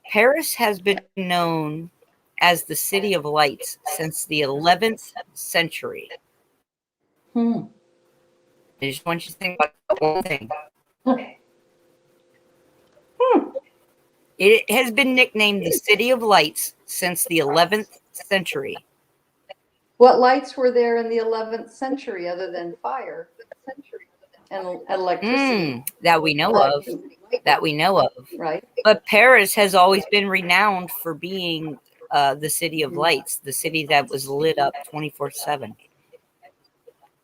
Paris has been known as the City of Lights since the 11th century. Hmm. I just want you to think about one thing. It has been nicknamed the City of Lights since the 11th century. What lights were there in the 11th century other than fire and electricity? That we know of. That we know of. Right. But Paris has always been renowned for being the City of Lights, the city that was lit up 24/7.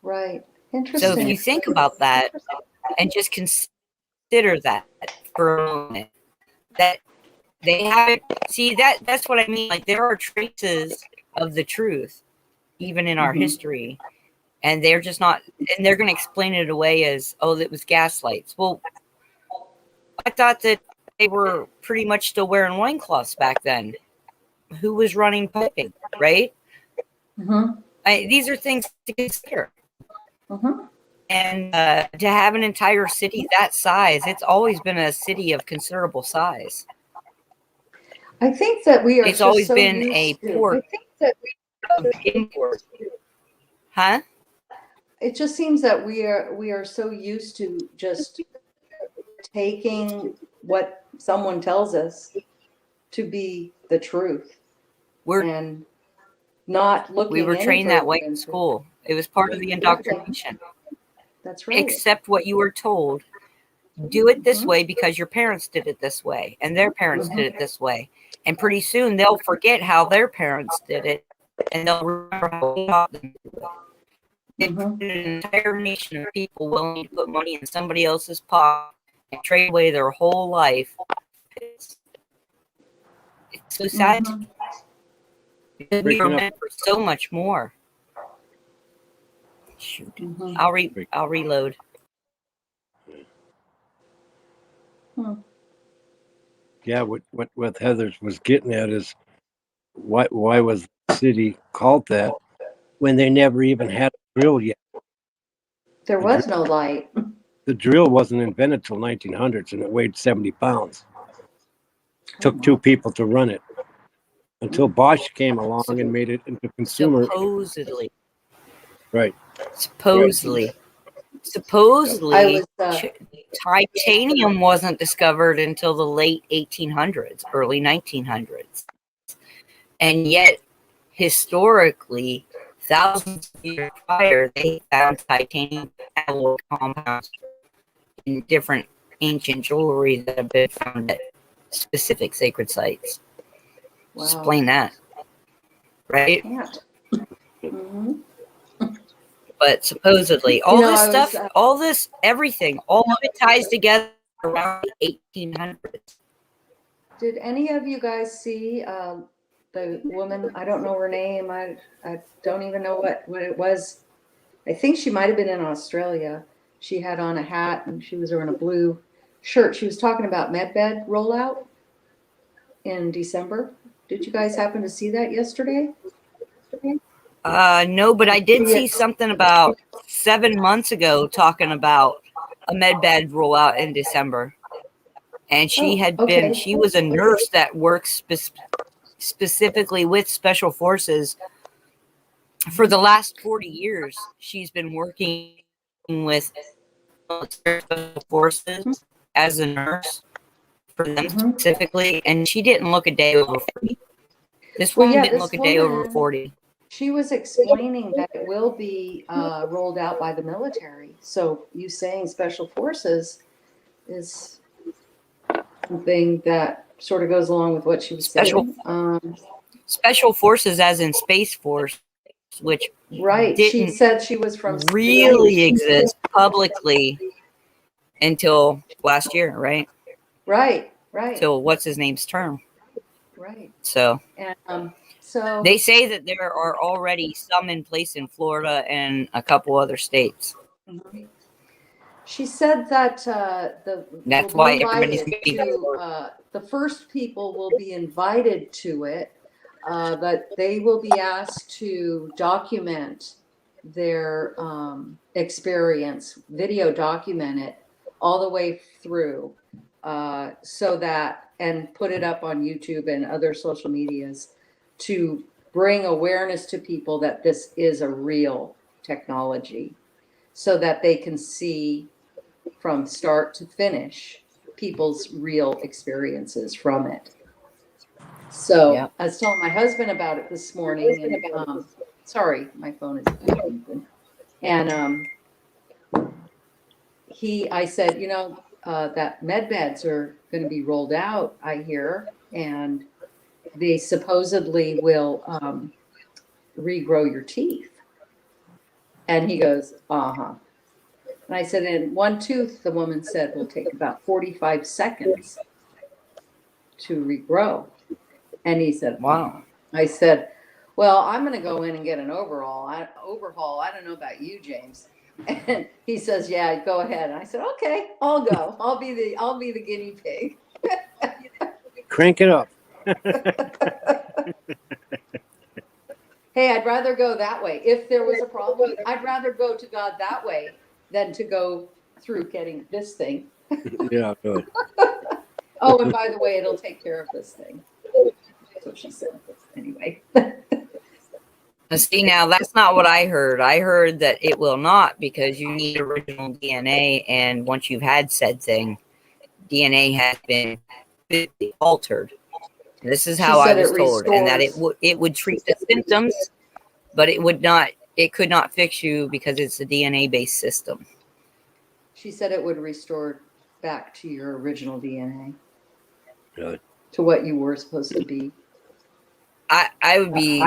Right. Interesting. So if you think about that and just consider that for a moment, that they haven't that's what I mean. Like, there are traces of the truth even in our history, and they're just not, and they're going to explain it away as, oh, that was gaslights. Well, I thought that they were pretty much still wearing loincloths back then. Who was running piping, right? These are things to consider. And to have an entire city that size, it's always been a city of considerable size. I think that we are. It's always so been used a to- port I think that of import. Huh? it just seems that we are so used to just taking what someone tells us to be the truth and not looking. We were any trained that further way in into- school. It was part of the indoctrination. That's right. Accept what you were told. Do it this way because your parents did it this way, and their parents did it this way. And pretty soon they'll forget how their parents did it, and they'll remember how we taught them to do it. It's an entire nation of people willing to put money in somebody else's pocket and trade away their whole life. It's so sad to me. Because we are meant for so much more. Shoot. I'll reload. Yeah, what Heather was getting at is why was the city called that when they never even had a drill yet? There was no light. The drill wasn't invented till 1900s, and it weighed 70 pounds. Took two people to run it until Bosch came along and made it into consumer. Supposedly. Right. Supposedly. Titanium wasn't discovered until the late 1800s, early 1900s. And yet, historically, thousands of years prior, they found titanium alloy compounds in different ancient jewelry that have been found at specific sacred sites. Wow. Explain that. Right? But supposedly, all this stuff, all this, everything, all of it ties together around the 1800s. Did any of you guys see the woman? I don't know her name. I don't even know what it was. I think she might have been in Australia. She had on a hat and she was wearing a blue shirt. She was talking about MedBed rollout in December. Did you guys happen to see that yesterday? No, but I did see something about 7 months ago talking about a MedBed rollout in December. And she she was a nurse that works specifically with Special Forces. For the last 40 years, she's been working with Special Forces as a nurse for them specifically. And she didn't look a day over 40. This woman didn't look a day over 40. She was explaining that it will be rolled out by the military. So you saying Special Forces is something that sort of goes along with what she was saying. Special Forces, as in Space Force, which she said she was from really exist publicly until last year, right? Right. Till what's his name's term. Right. So. And so they say that there are already some in place in Florida and a couple other states. She said that that's why everybody's the first people will be invited to it, but they will be asked to document their experience, video document it all the way through, so that, and put it up on YouTube and other social medias to bring awareness to people that this is a real technology. so that they can see from start to finish people's real experiences from it. So Yep. I was telling my husband about it this morning, and sorry, my phone is beeping. And I said, that med beds are going to be rolled out, I hear, and they supposedly will regrow your teeth. And he goes, uh-huh. And I said, in one tooth, the woman said, will take about 45 seconds to regrow. And he said, Wow. I said, well, I'm going to go in and get an overhaul. I don't know about you, James. And he says, yeah, go ahead. And I said, okay, I'll go. I'll be the guinea pig. Crank it up. Hey, I'd rather go that way. If there was a problem, I'd rather go to God that way than to go through getting this thing. Yeah, good. Oh, and by the way, it'll take care of this thing. That's what she said. Anyway. See, now that's not what I heard. I heard that it will not, because you need original DNA, and once you've had said thing, DNA has been physically altered. This is how I was told, and that it would treat the symptoms, but it could not fix you because it's a DNA based system. She said it would restore back to your original DNA. Good. To what you were supposed to be. I would be,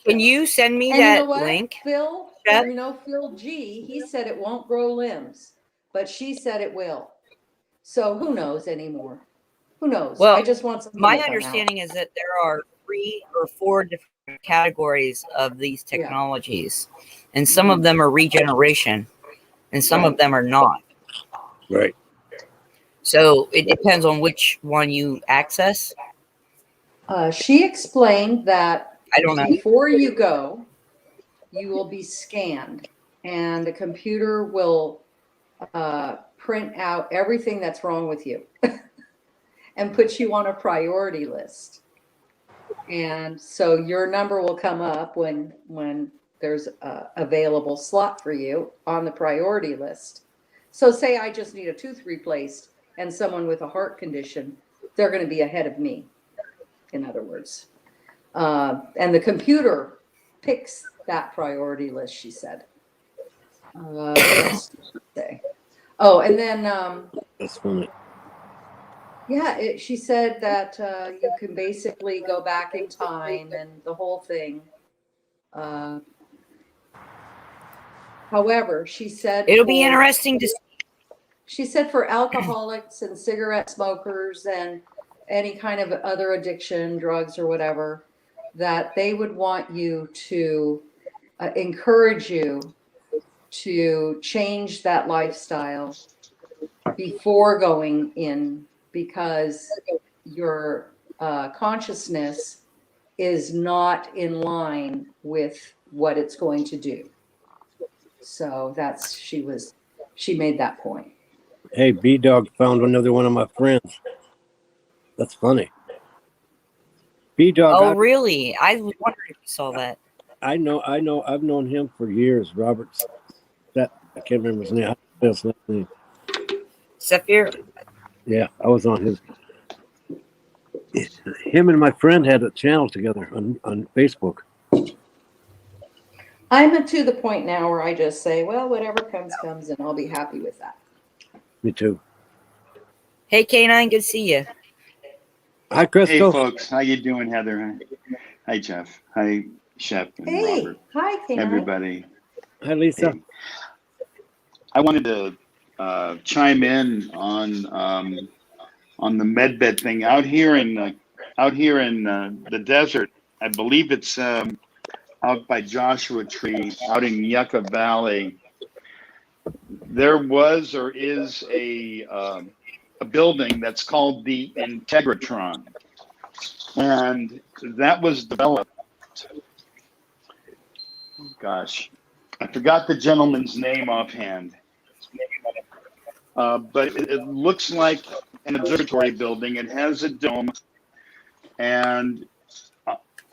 Can you send me And that you know what? link? Phil, Jeff? Phil G, he said it won't grow limbs, but she said it will. So who knows anymore? Who knows? Well, I just want something my to come understanding is that there are 3 or 4 different categories of these technologies, and some of them are regeneration, and some of them are not. Right. So it depends on which one you access. She explained that I don't know. before you go, you will be scanned, and the computer will print out everything that's wrong with you and put you on a priority list. And so your number will come up when there's a available slot for you on the priority list. So say I just need a tooth replaced and someone with a heart condition, they're going to be ahead of me, in other words. And the computer picks that priority list, she said. What else did she say? Oh, and then That's funny. yeah, she said that you can basically go back in time and the whole thing. However, she said It'll be interesting to see. She said for alcoholics and cigarette smokers and any kind of other addiction, drugs or whatever, that they would want you to encourage you to change that lifestyle before going in, because your consciousness is not in line with what it's going to do. So she made that point. Hey, B-Dog found another one of my friends. That's funny. B-Dog. Oh, really? I was wondering if you saw that. I know. I've known him for years. Robert, I can't remember his name. His name. Sapphire? Yeah, I was on his. Him and my friend had a channel together on Facebook. I'm to the point now where I just say, well, whatever comes, and I'll be happy with that. Me too. Hey, K9, good to see you. Hi, Crystal. Hey, folks. How you doing, Heather? Hi, Jeff. Hi, Shep and Robert. Hi, K9. Everybody. Hi, Lisa. Hey. I wanted to chime in on the medbed thing out here in the desert. I believe it's out by Joshua Tree, out in Yucca Valley. There was or is a building that's called the Integratron, and that was developed. Gosh, I forgot the gentleman's name offhand, but it looks like an observatory building. It has a dome, and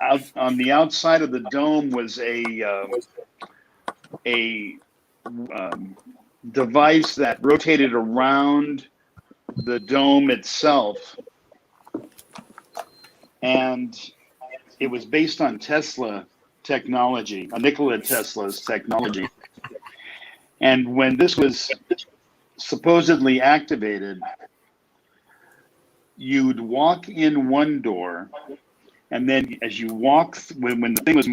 out on the outside of the dome was a device that rotated around the dome itself, and it was based on Tesla technology, Nikola Tesla's technology. And when this was supposedly activated, you'd walk in one door, and then as you walk, when the thing was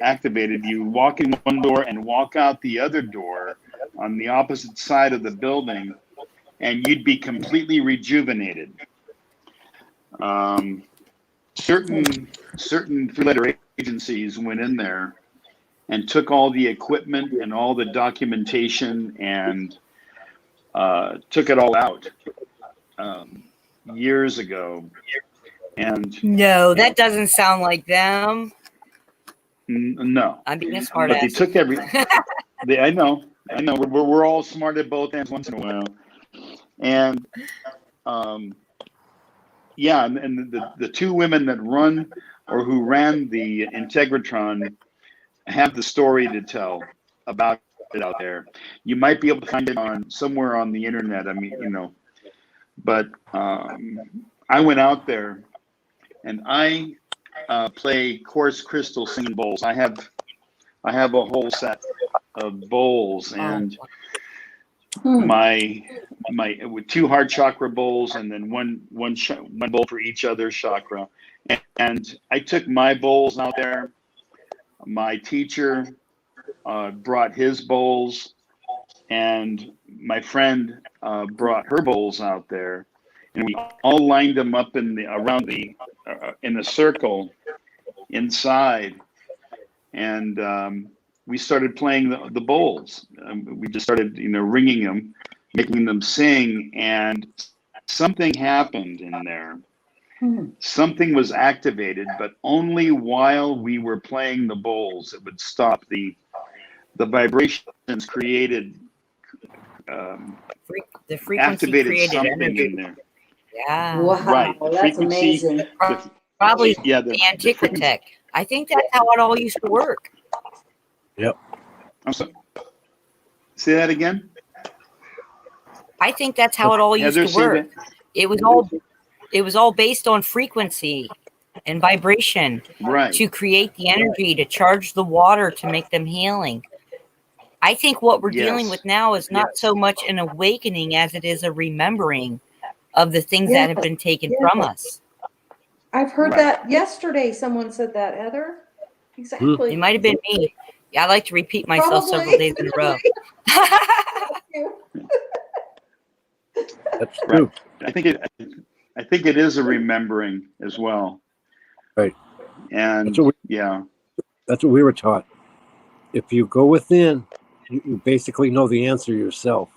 activated, you walk in one door and walk out the other door on the opposite side of the building, and you'd be completely rejuvenated. Certain three-letter agencies went in there and took all the equipment and all the documentation and took it all out years ago. And No, that doesn't sound like them. no, I'm being a smart but they ass. took every. I know. We're all smart at both ends once in a while, and yeah, and the two women that run or who ran the Integratron have the story to tell about it out there. You might be able to find it on somewhere on the internet. I mean, but I went out there and I play coarse crystal singing bowls. I have a whole set of bowls, and my with 2 heart chakra bowls, and then one bowl for each other chakra. And I took my bowls out there. My teacher brought his bowls, and my friend brought her bowls out there, and we all lined them up in a circle inside, and we started playing the bowls. We just started, ringing them, making them sing, and something happened in there. Something was activated, but only while we were playing the bowls. It would stop. The vibrations created, The frequency activated created something energy. in there. Yeah. Wow, Right, the that's frequency- amazing. Probably Yeah, the Antiquitech. I think that's how it all used to work. I'm sorry. Say that again. I think that's how it all used Heather, to say work. It was all based on frequency and vibration Right. to create the energy, to charge the water, to make them healing. I think what we're dealing Yes. with now is not Yes. so much an awakening as it is a remembering of the things that have been taken from us. I've heard Right. that yesterday. Someone said that, Heather. Exactly. It might have been me. Yeah, I like to repeat myself several Probably. days in a row. That's true. I think it is a remembering as well. Right. And That's what yeah. we were taught. If you go within, you basically know the answer yourself.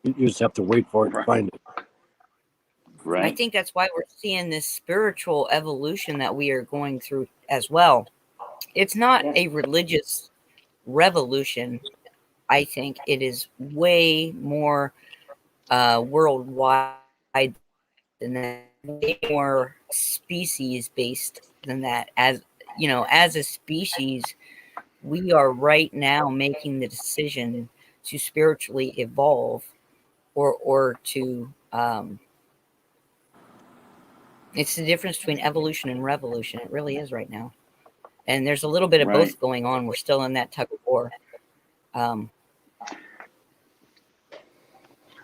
You just have to wait for it to Right. find it. Right. I think that's why we're seeing this spiritual evolution that we are going through as well. It's not a religious revolution. I think it is way more worldwide than that, way more species based than that. As a species, we are right now making the decision to spiritually evolve or to it's the difference between evolution and revolution. It really is right now. And there's a little bit of Right. both going on. We're still in that tug of war. I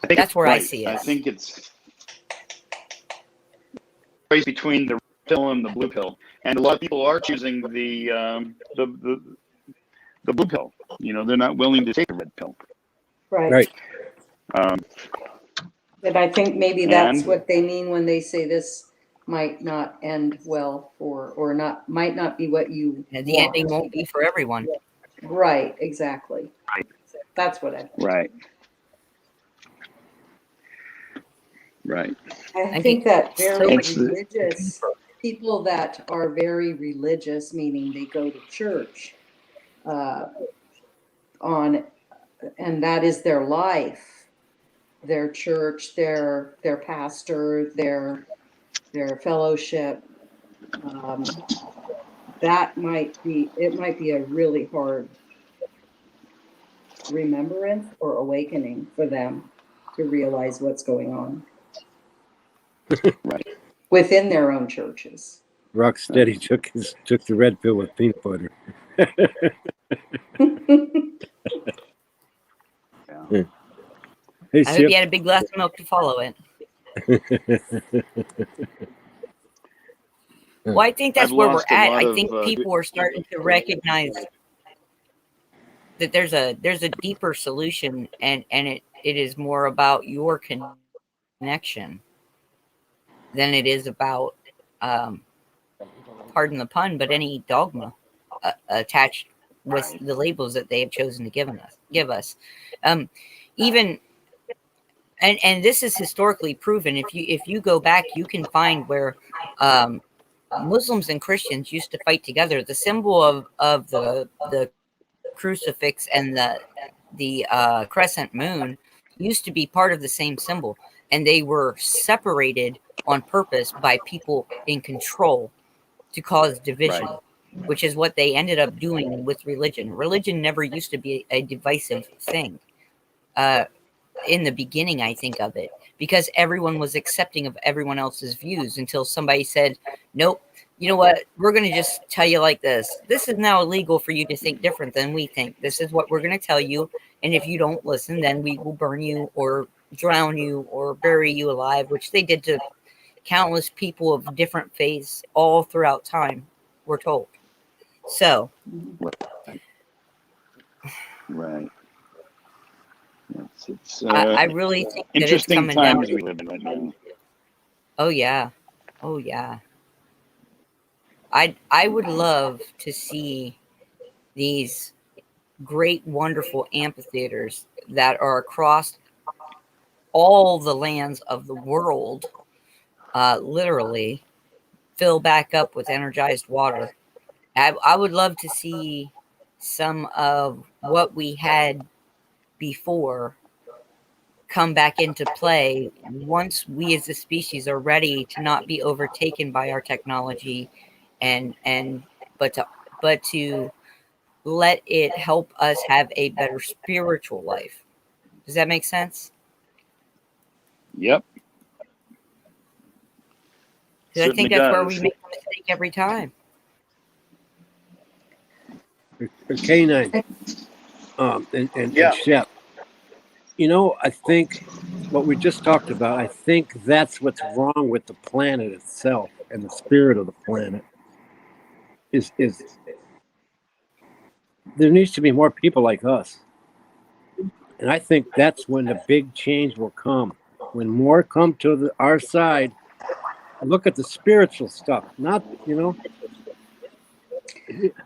think That's where I right. see it. I think it's choice between the red pill and the blue pill, and a lot of people are choosing the blue pill. They're not willing to take the red pill. Right. Um, But I think maybe that's And- what they mean when they say this might not end well or might not be what you And the want. ending won't be for everyone. Right, exactly. Right. That's what I right. Right. I think that very It's the- religious people that are very religious, meaning they go to church, and that is their life, their church, their pastor, their fellowship. It might be a really hard remembrance or awakening for them to realize what's going on Right. within their own churches. Rocksteady took the red pill with peanut butter. Yeah. Hey, I hope Chip. you had a big glass of milk to follow it. Well, I think that's I've where we're lost a at. lot I of, think people are starting to recognize that there's a deeper solution, and it is more about your connection than it is about, pardon the pun, but any dogma attached with the labels that they have chosen to give us. Even and this is historically proven. If you go back, you can find where Muslims and Christians used to fight together. The symbol of the crucifix and the crescent moon used to be part of the same symbol, and they were separated on purpose by people in control to cause division, which is what they ended up doing with religion. Religion never used to be a divisive thing. In the beginning, I think of it, because everyone was accepting of everyone else's views until somebody said, nope, you know what, we're going to just tell you like this is now illegal for you to think different than we think. This is what we're going to tell you, and if you don't listen, then we will burn you or drown you or bury you alive, which they did to countless people of different faiths all throughout time, we're told. So Right. It's I really think that it's interesting coming down times to, we live in right now. oh yeah, I would love to see these great, wonderful amphitheaters that are across all the lands of the world, literally fill back up with energized water. I would love to see some of what we had before come back into play once we as a species are ready to not be overtaken by our technology, and but to let it help us have a better spiritual life. Does that make sense? Yep. Because I think that's where we does. make a mistake every time. K9 and Yeah. Shep. You know, I think what we just talked about, I think that's what's wrong with the planet itself and the spirit of the planet. Is there needs to be more people like us. And I think that's when the big change will come. When more come to our side, look at the spiritual stuff, not,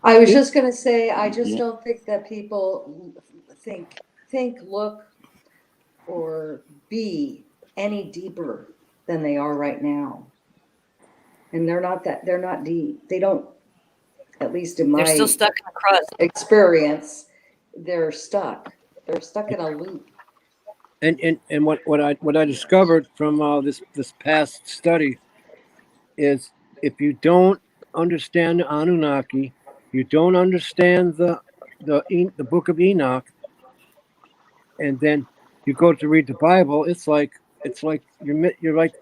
I was just going to say, I just don't think that people think, look, or be any deeper than they are right now. And they're not deep. They don't, at least in They're my still stuck in the crust. experience, they're stuck. They're stuck in a loop. And what I discovered from this past study is, if you don't understand the Anunnaki, you don't understand the Book of Enoch, and then you go to read the Bible, it's like you're like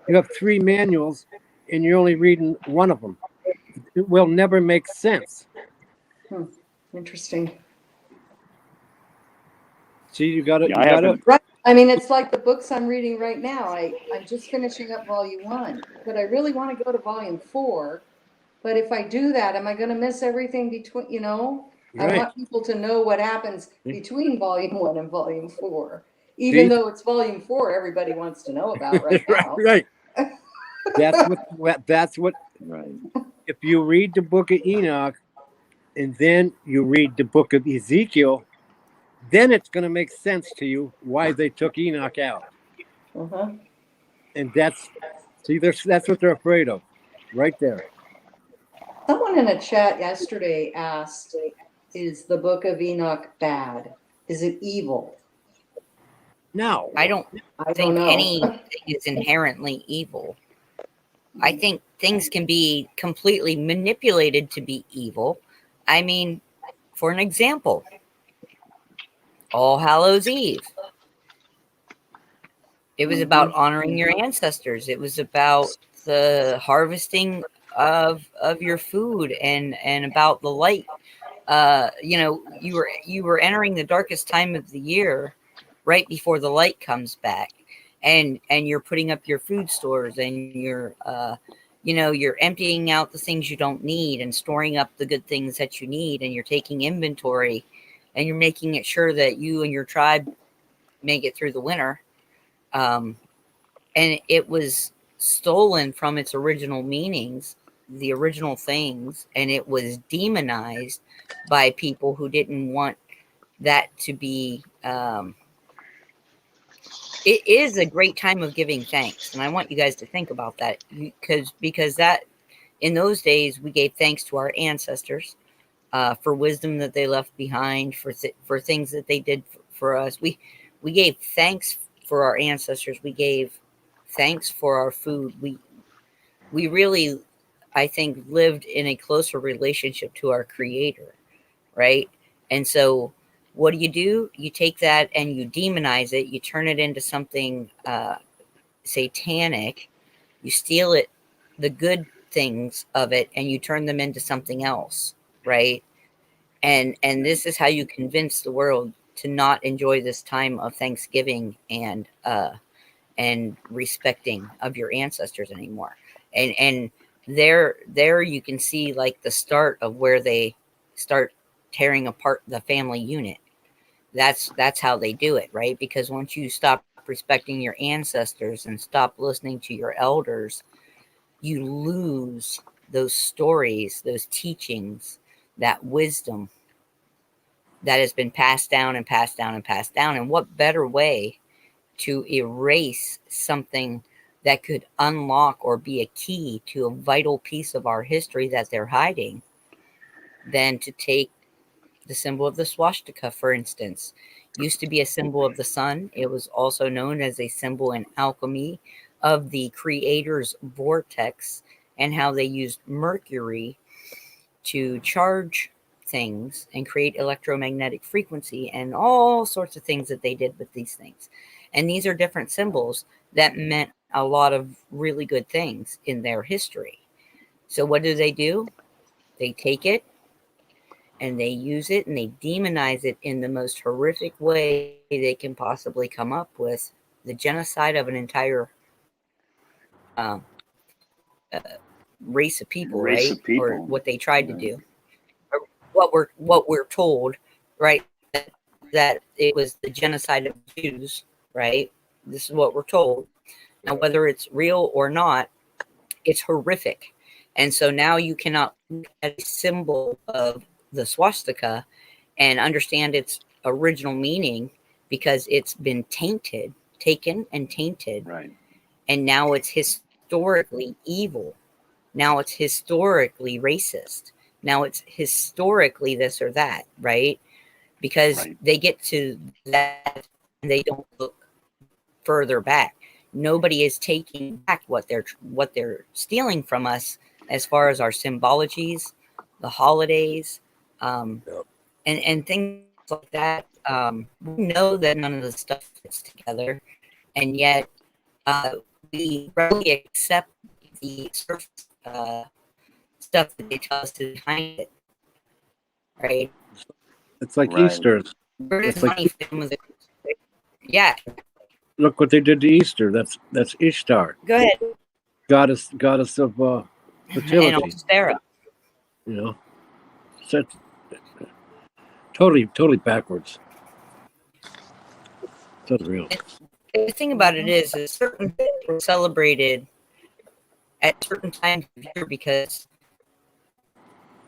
you have 3 manuals and you're only reading one of them. It will never make sense. Interesting. See, you got it. Right. I mean, it's like the books I'm reading right now. I'm just finishing up volume 1, but I really want to go to volume 4. But if I do that, am I going to miss everything between, Right. I want people to know what happens between volume 1 and volume 4, even though it's volume 4 everybody wants to know about right now. Right. That's what. Right. If you read the Book of Enoch and then you read the Book of Ezekiel, then it's going to make sense to you why they took Enoch out. And that's what they're afraid of, right there. Someone in a chat yesterday asked, is the Book of Enoch bad? Is it evil? No. I don't think know. anything is inherently evil. I think things can be completely manipulated to be evil. I mean, for an example, All Hallows Eve. It was about honoring your ancestors. It was about the harvesting of your food and about the light. You were entering the darkest time of the year, right before the light comes back, and you're putting up your food stores, and you're emptying out the things you don't need and storing up the good things that you need, and you're taking inventory, and you're making it sure that you and your tribe make it through the winter. And it was stolen from its original meanings, the original things, and it was demonized by people who didn't want that to be. It is a great time of giving thanks, and I want you guys to think about that, because that in those days we gave thanks to our ancestors for wisdom that they left behind, for things that they did for us. We gave thanks for our ancestors. We gave thanks for our food. We really, I think, lived in a closer relationship to our Creator, right? And so what do? You take that and you demonize it. You turn it into something satanic. You steal it, the good things of it, and you turn them into something else, right? And this is how you convince the world to not enjoy this time of Thanksgiving and respecting of your ancestors anymore. And there you can see like the start of where they start tearing apart the family unit. That's how they do it, right? Because once you stop respecting your ancestors and stop listening to your elders, you lose those stories, those teachings, that wisdom that has been passed down and passed down and passed down. And what better way to erase something that could unlock or be a key to a vital piece of our history that they're hiding than to take the symbol of the swastika, for instance. Used to be a symbol of the sun. It was also known as a symbol in alchemy of the Creator's vortex, and how they used mercury to charge things and create electromagnetic frequency and all sorts of things that they did with these things. And these are different symbols that meant a lot of really good things in their history. So what do? They take it and they use it and they demonize it in the most horrific way they can possibly come up with. The genocide of an entire race of people, right? Or what they tried to do. Or what we're told, right? That it was the genocide of Jews, right? This is what we're told. Now, whether it's real or not, it's horrific. And so now you cannot look at a symbol of the swastika and understand its original meaning, because it's been taken and tainted. Right. And now it's historically evil. Now it's historically racist. Now it's historically this or that, right? Because they get to that and they don't look further back. Nobody is taking back what they're stealing from us as far as our symbologies, the holidays, and things like that. We know that none of the stuff fits together, and yet we rarely accept the surface stuff that they tell us is behind it, right? It's like Easter. It's like, yeah. Look what they did to Easter. That's Ishtar. Go ahead. Goddess of fertility. And Sarah. You know, so totally backwards. It's unreal. The thing about it is certain things were celebrated at certain times of year because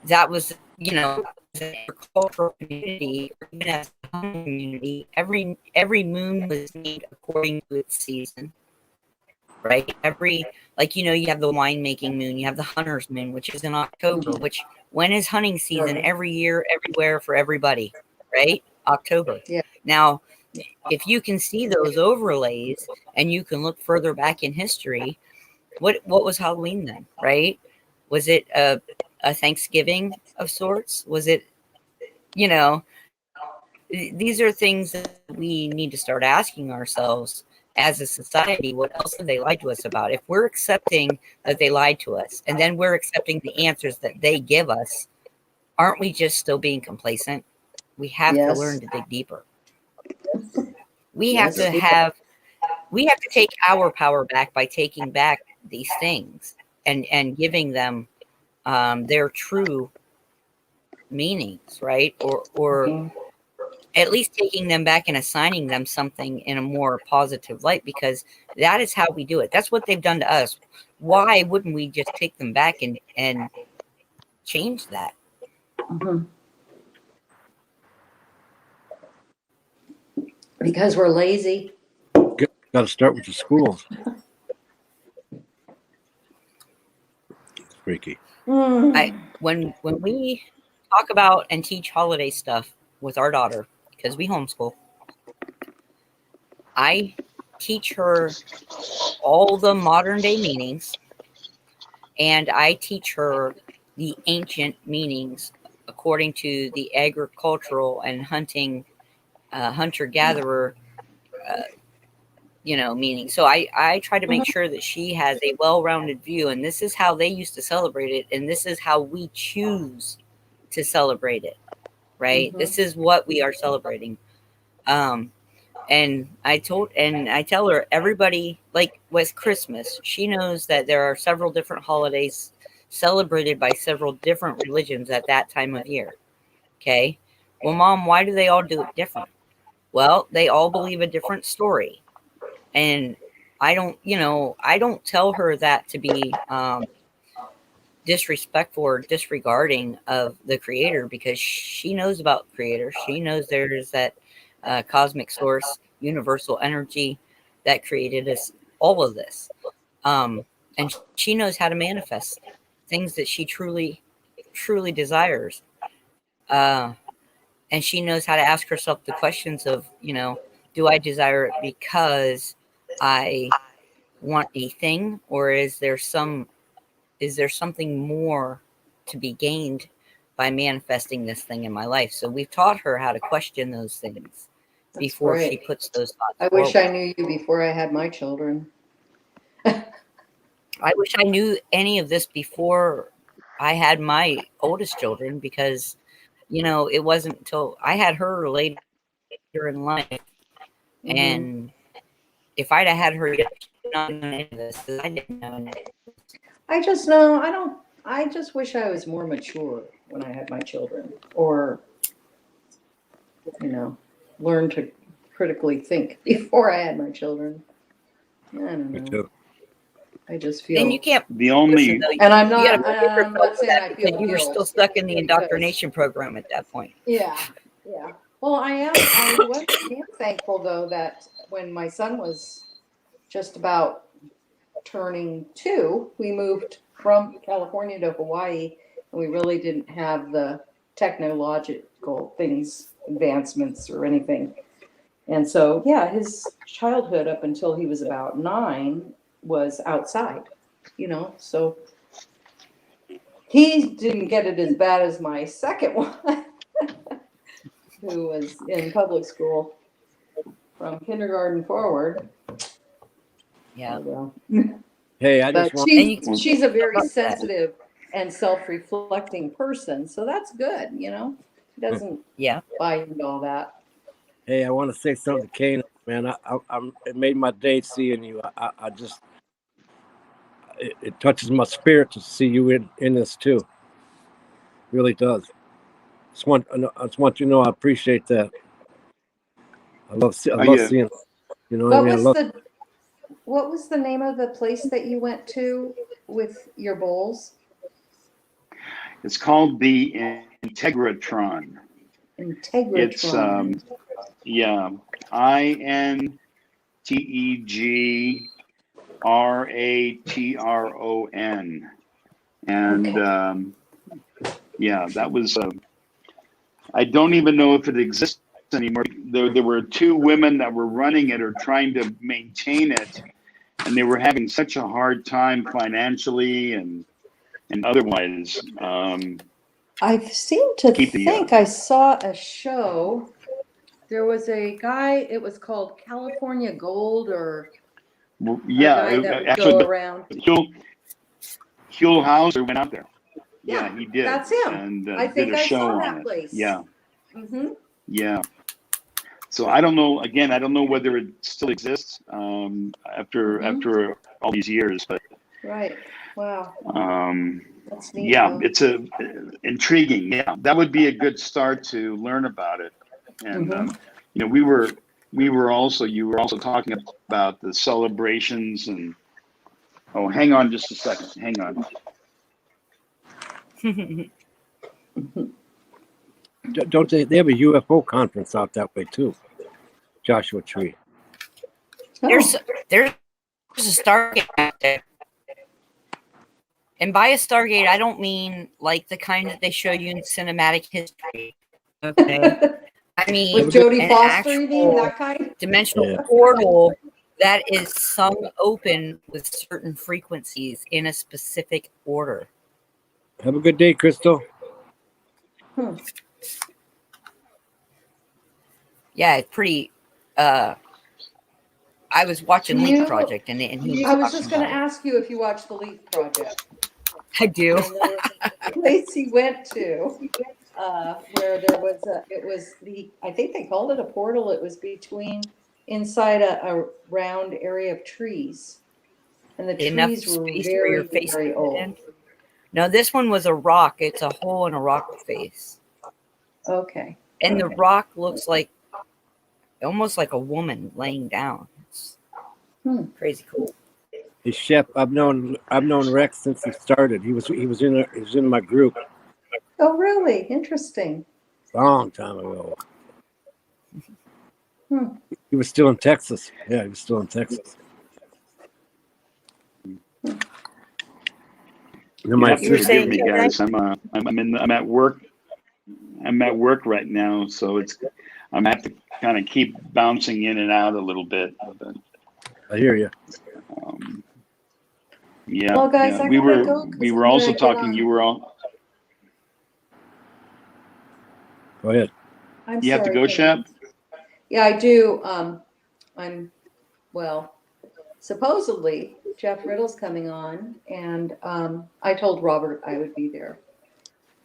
that was, as an agricultural community, or even as a home community, every moon was made according to its season, right? You have the winemaking moon, you have the hunter's moon, which is in October, which when is hunting season every year, everywhere for everybody, right? October. Yeah. Now, if you can see those overlays and you can look further back in history, what was Halloween then, right? Was it a Thanksgiving of sorts? Was it, these are things that we need to start asking ourselves as a society. What else have they lied to us about? If we're accepting that they lied to us, and then we're accepting the answers that they give us, aren't we just still being complacent? We have to learn to dig deeper. We have to take our power back by taking back these things and giving them their true meanings, right? Or at least taking them back and assigning them something in a more positive light, because that is how we do it. That's what they've done to us. Why wouldn't we just take them back and change that? Mhm. Because we're lazy. Got to start with the schools. It's freaky. When we talk about and teach holiday stuff with our daughter, because we homeschool, I teach her all the modern day meanings, and I teach her the ancient meanings according to the agricultural and hunting hunter-gatherer meaning. So I try to make sure that she has a well-rounded view, and this is how they used to celebrate it, and this is how we choose to celebrate it, right? This is what we are celebrating. And I tell her, everybody, like with Christmas, she knows that there are several different holidays celebrated by several different religions at that time of year. Okay. Well, Mom, why do they all do it different? Well, they all believe a different story. And I don't tell her that to be disrespectful or disregarding of the creator, because she knows about creator. She knows there's that cosmic source, universal energy that created us, all of this. And she knows how to manifest things that she truly, truly desires. And she knows how to ask herself the questions of, do I desire it because I want a thing, or is there something more to be gained by manifesting this thing in my life? So we've taught her how to question those things before she puts those thoughts I forward. wish I knew you before I had my children. I wish I knew any of this before I had my oldest children, because it wasn't until I had her later in life. And if I'd have had her yet, not knowing any of this, 'cause I didn't know any. I just wish I was more mature when I had my children, or learn to critically think before I had my children. I don't Me know. too. I just feel. And you can't. The only And I'm You gotta not. forgive I'm yourself not for saying that, I because feel you were guilt, still stuck in the because- indoctrination program at that point. Yeah. Well, I was thankful though that when my son was just about turning 2, we moved from California to Hawaii, and we really didn't have the technological advancements or anything. And so, yeah, his childhood up until he was about 9 was outside, so he didn't get it as bad as my second one, who was in public school from kindergarten forward. Yeah. Well, Hey, I but just want. she's a very sensitive and self-reflecting person, so that's good. She doesn't buy into all that. Hey, I want to say something to Kane, man. It made my day seeing you. I just, it touches my spirit to see you in this too. Really does. I just want you to know I appreciate that. I love seeing. What was the name of the place that you went to with your bowls? It's called the Integratron. Integratron. It's INTEGRATRON, and that was. I don't even know if it exists anymore. There were 2 women that were running it or trying to maintain it, and they were having such a hard time financially and otherwise. I seem to think I saw a show There was a guy, it was called California Gold or Well, a yeah, guy that would actually, go around. Huell Hauser went out there. Yeah, Yeah, he did. that's him. And I did think a I show saw on that it. place. Yeah, Mm-hmm. yeah. So I don't know. Again, I don't know whether it still exists after Mhm. after all these years, but Right. Wow. That's neat. yeah, though. it's intriguing. Yeah, that would be a good start to learn about it. And Mhm. you know, you were also talking about the celebrations and. Oh, hang on just a second. Hang on. Don't they have a UFO conference out that way too? Joshua Tree. Oh, there's a Stargate out there. And by a Stargate, I don't mean like the kind that they show you in cinematic history. Okay. I mean with Jodie an Foster, you mean actual that kind? dimensional Yeah. portal that is sung open with certain frequencies in a specific order. Have a good day, Crystal. Yeah, it's pretty. I was watching You- Leap Project, and he. I was just going to ask you if you watched the Leaf Project. I do. And there was a place he went to where there was I think they called it a portal. It was inside a round area of trees. And the Enough trees were space for your very, face very to old. fit in. No, this one was a rock. It's a hole in a rock face, Okay. and the Okay. rock looks like almost like a woman laying down. It's crazy cool. Hey, Shep, I've known Rex since he started. He was in my group Oh, really? Interesting. a long time ago. Hmm. He was still in Texas. Yeah, he was still in Texas. You My have to You were forgive saying me, something? guys. I'm at work. I'm at work right now, so I'm gonna have to kind of keep bouncing in and out a little bit. But, I hear you. yeah, Well, guys, yeah. I we gotta were go 'cause we I'm were also gonna get talking. on. You were all. Go ahead. I'm You have to sorry, go, Kate. Shep. Yeah, I do. Supposedly Jeff Riddle's coming on, and I told Robert I would be there.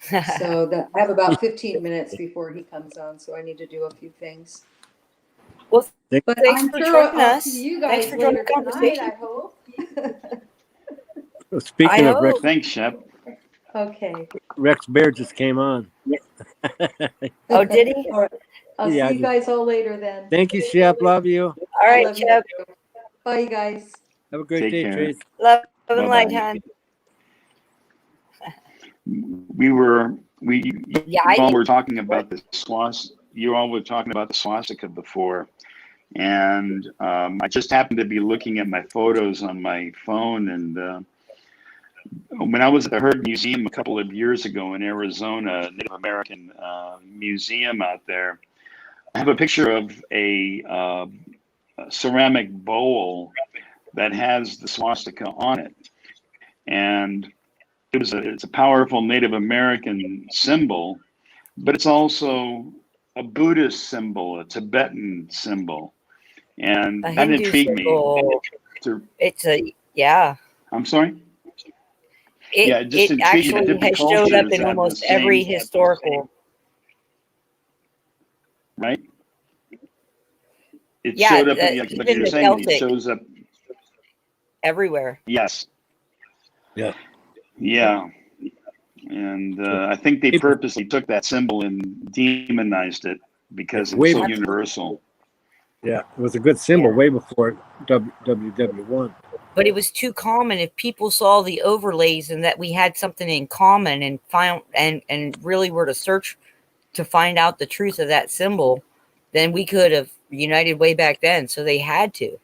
So that I have about 15 minutes before he comes on, so I need to do a few things. Well, But thanks I'm for sure joining I'll us. see you Thanks guys for joining later the tonight, conversation. I hope. Speaking I of Rex, hope. Thanks, Shep. Okay. Rex Bear just came on. Oh, did he? All right. I'll Yeah, I see you did. guys all later then. Thank you, Shep. Love you. All right, Love you Chip. too. Bye, you guys. Have a great Take day, care. Trace. Love and Bye-bye. light, hon. Yeah, I you all did. were talking about the swastika. You all were talking about the swastika before, and I just happened to be looking at my photos on my phone, and when I was at the Heard Museum a couple of years ago in Arizona, Native American museum out there, I have a picture of a ceramic bowl that has the swastika on it, and it's a powerful Native American symbol, but it's also a Buddhist symbol, a Tibetan symbol, and A that Hindu intrigued me. symbol. It's a yeah. I'm sorry. It Yeah, it just it intrigued me that actually different has showed up cultures in have the almost every same- historical. Right? It Yeah, showed up, the- like even you're the saying, it Celtic. shows up. Everywhere. Yes. Yeah. Yeah. And I think they purposely took that symbol and demonized it because Way it's so back. universal. Yeah, it was a good symbol Yeah. way before WW1. But it was too common. If people saw the overlays and that we had something in common and found and really were to search to find out the truth of that symbol, then we could have united way back then. So they had to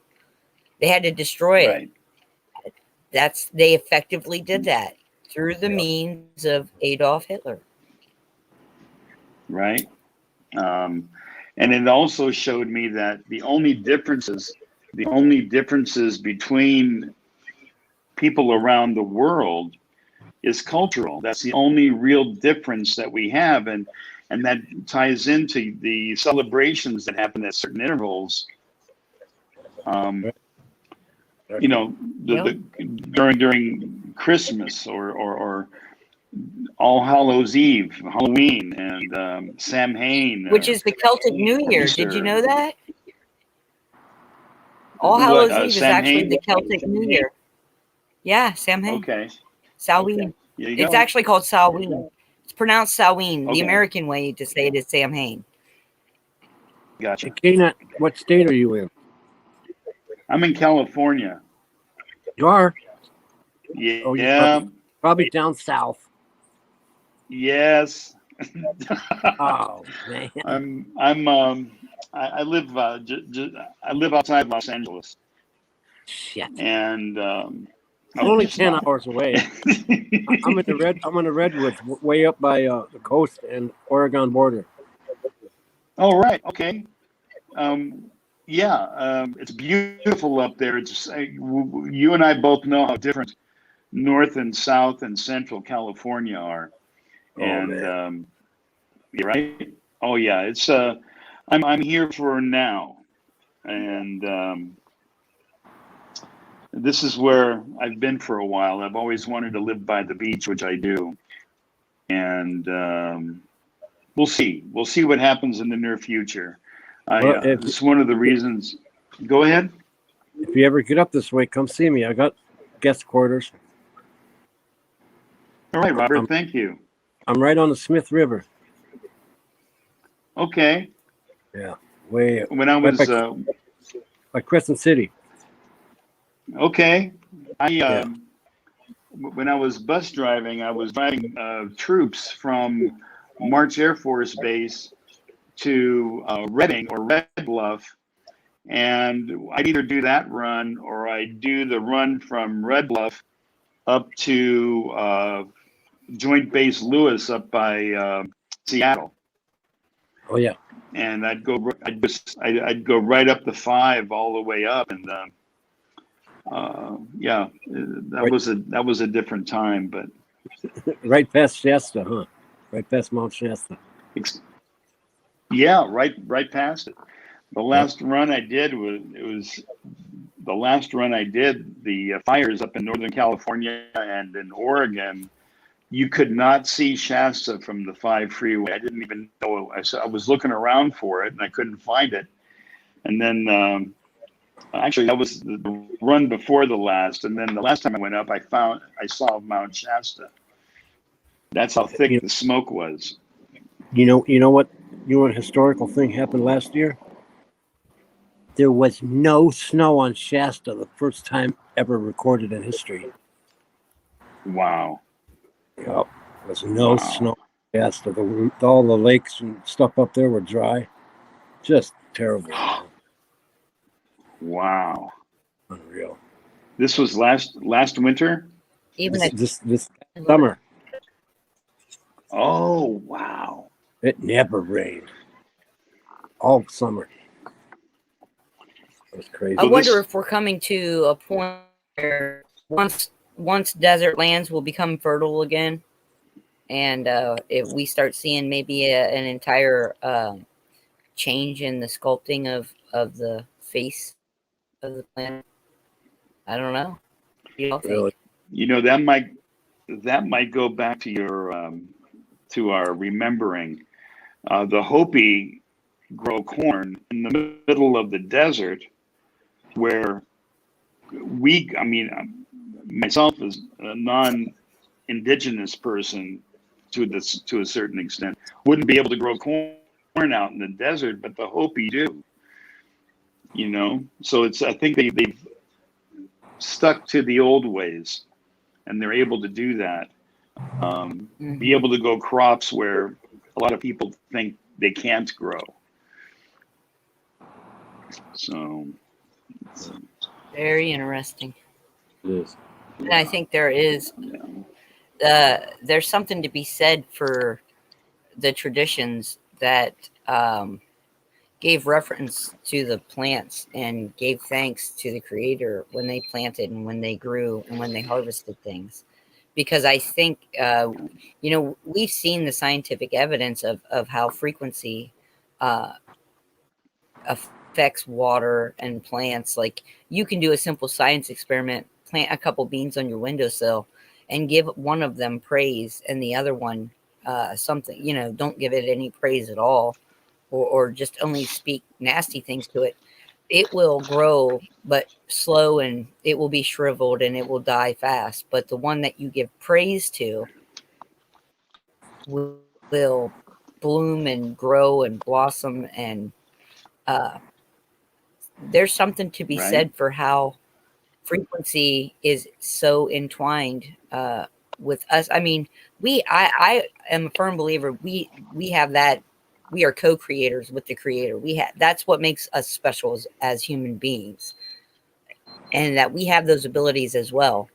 destroy it. Right. They effectively did that through the means of Adolf Hitler. Right. And it also showed me that the only differences between people around the world is cultural. That's the only real difference that we have, and that ties into the celebrations that happen at certain intervals. You know, during Christmas or All Hallows Eve, Halloween, and Samhain, which is the Celtic New Year. Did you know that? All What, Hallows Eve is actually Samhain? the Celtic New Year. Yeah, Samhain. Okay, Samhain. there you It's go. actually called Samhain. It's pronounced Samhain. The Okay. American way to say it is Samhain. Gotcha. Kana, what state are you in? I'm in California. You are Yeah. Oh, you're probably down south. Yes. Oh man. I live I live outside Los Angeles, Shit. and I'm only 10 hours away. I'm in the redwoods, way up by the coast and Oregon border. Oh, right. Okay. Yeah. It's beautiful up there. It's you and I both know how different North and South and Central California are, and you're right. Oh yeah. It's I'm here for now, and this is where I've been for a while. I've always wanted to live by the beach, which I do, and we'll see. We'll see what happens in the near future. Well, It's one of the reasons. Go ahead. If you ever get up this way, come see me. I got guest quarters. All right, Robert. Thank you. I'm right on the Smith River. Okay. Yeah, way up When I was by Crescent City. okay, when I was bus driving, I was driving troops from March Air Force Base to Redding or Red Bluff, and I'd either do that run or I'd do the run from Red Bluff up to Joint Base Lewis up by Seattle. Oh yeah. And I'd go right up the 5 all the way up, and yeah, that was a different time, but Right past Shasta, huh? Right past Mount Shasta. yeah, right past it. The last run I did the fires up in Northern California and in Oregon. You could not see Shasta from the 5 freeway. I didn't even know. I was looking around for it and I couldn't find it. And then actually that was the run before the last. And then the last time I went up, I saw Mount Shasta. That's how thick the smoke was. You know what historical thing happened last year? There was no snow on Shasta the first time ever recorded in history. Wow. Yep. There was no snow on Shasta. All the lakes and stuff up there were dry. Just terrible. Wow. Unreal. This was last winter? Even This summer. Oh, wow. It never rained. All summer. It was crazy. I wonder if we're coming to a point where once desert lands will become fertile again, and if we start seeing maybe an entire change in the sculpting of the face of the planet. I don't know. You don't think? Really? You know, that might go back to your to our remembering. The Hopi grow corn in the middle of the desert, where myself as a non-indigenous person to a certain extent, wouldn't be able to grow corn out in the desert, but the Hopi do. You know, so I think they've stuck to the old ways, and they're able to do that. Be able to grow crops where a lot of people think they can't grow. So Very interesting. It is. And I think there's something to be said for the traditions that gave reference to the plants and gave thanks to the creator when they planted and when they grew and when they harvested things. because I think, we've seen the scientific evidence of how frequency affects water and plants. Like, you can do a simple science experiment, plant a couple beans on your windowsill and give one of them praise and the other one something, don't give it any praise at all, or just only speak nasty things to it. It will grow, but slow, and it will be shriveled and it will die fast. But the one that you give praise to will bloom and grow and blossom. And there's something to be said for how frequency is so entwined with us. I mean, I am a firm believer we have that. We are co-creators with the creator. That's what makes us special as human beings, and that we have those abilities as well.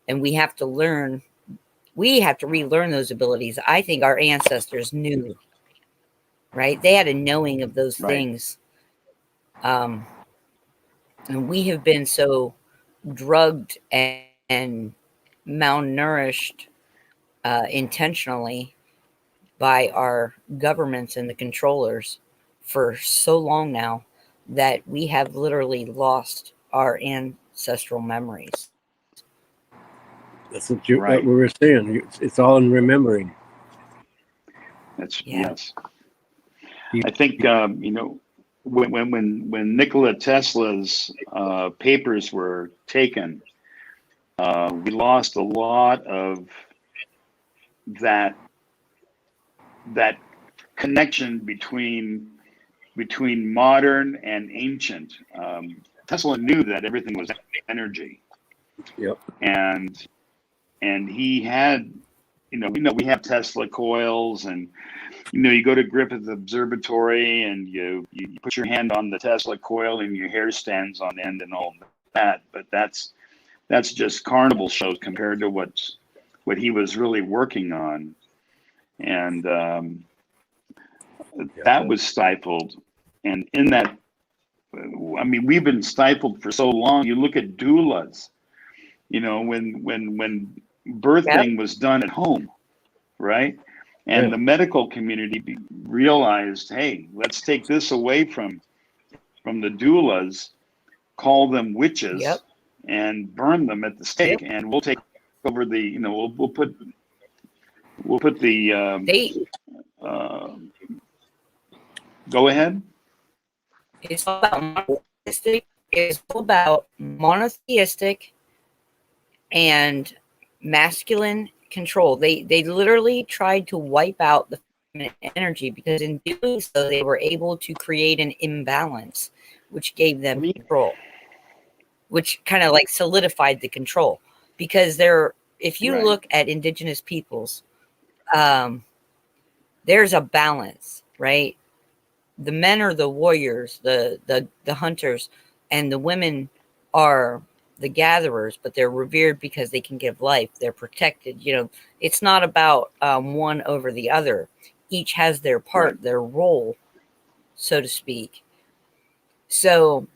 And we have to relearn those abilities. I think our ancestors knew, right? They had a knowing of those things. And we have been so drugged and malnourished intentionally by our governments and the controllers for so long now that we have literally lost our ancestral memories. That's what we were saying. It's all in remembering. Yes. I think when Nikola Tesla's papers were taken, we lost a lot of that connection between modern and ancient. Tesla knew that everything was energy. Yep. And he had, we have Tesla coils, and you go to Griffith Observatory and you put your hand on the Tesla coil and your hair stands on end and all that. But that's just carnival shows compared to what he was really working on. And that was stifled. And in that, I mean, we've been stifled for so long. You look at doulas, when birthing was done at home, right? And the medical community realized, hey, let's take this away from the doulas, call them witches, and burn them at the stake, and we'll take over the, we'll put the go ahead. It's all about monotheistic. It's all about monotheistic and masculine control. They literally tried to wipe out the feminine energy, because in doing so they were able to create an imbalance, which gave them control, which kind of like solidified the control. Because if you look at indigenous peoples, there's a balance, right? The men are the warriors, the hunters, and the women are the gatherers, but they're revered because they can give life. They're protected. It's not about one over the other. Each has their part, their role, so to speak. So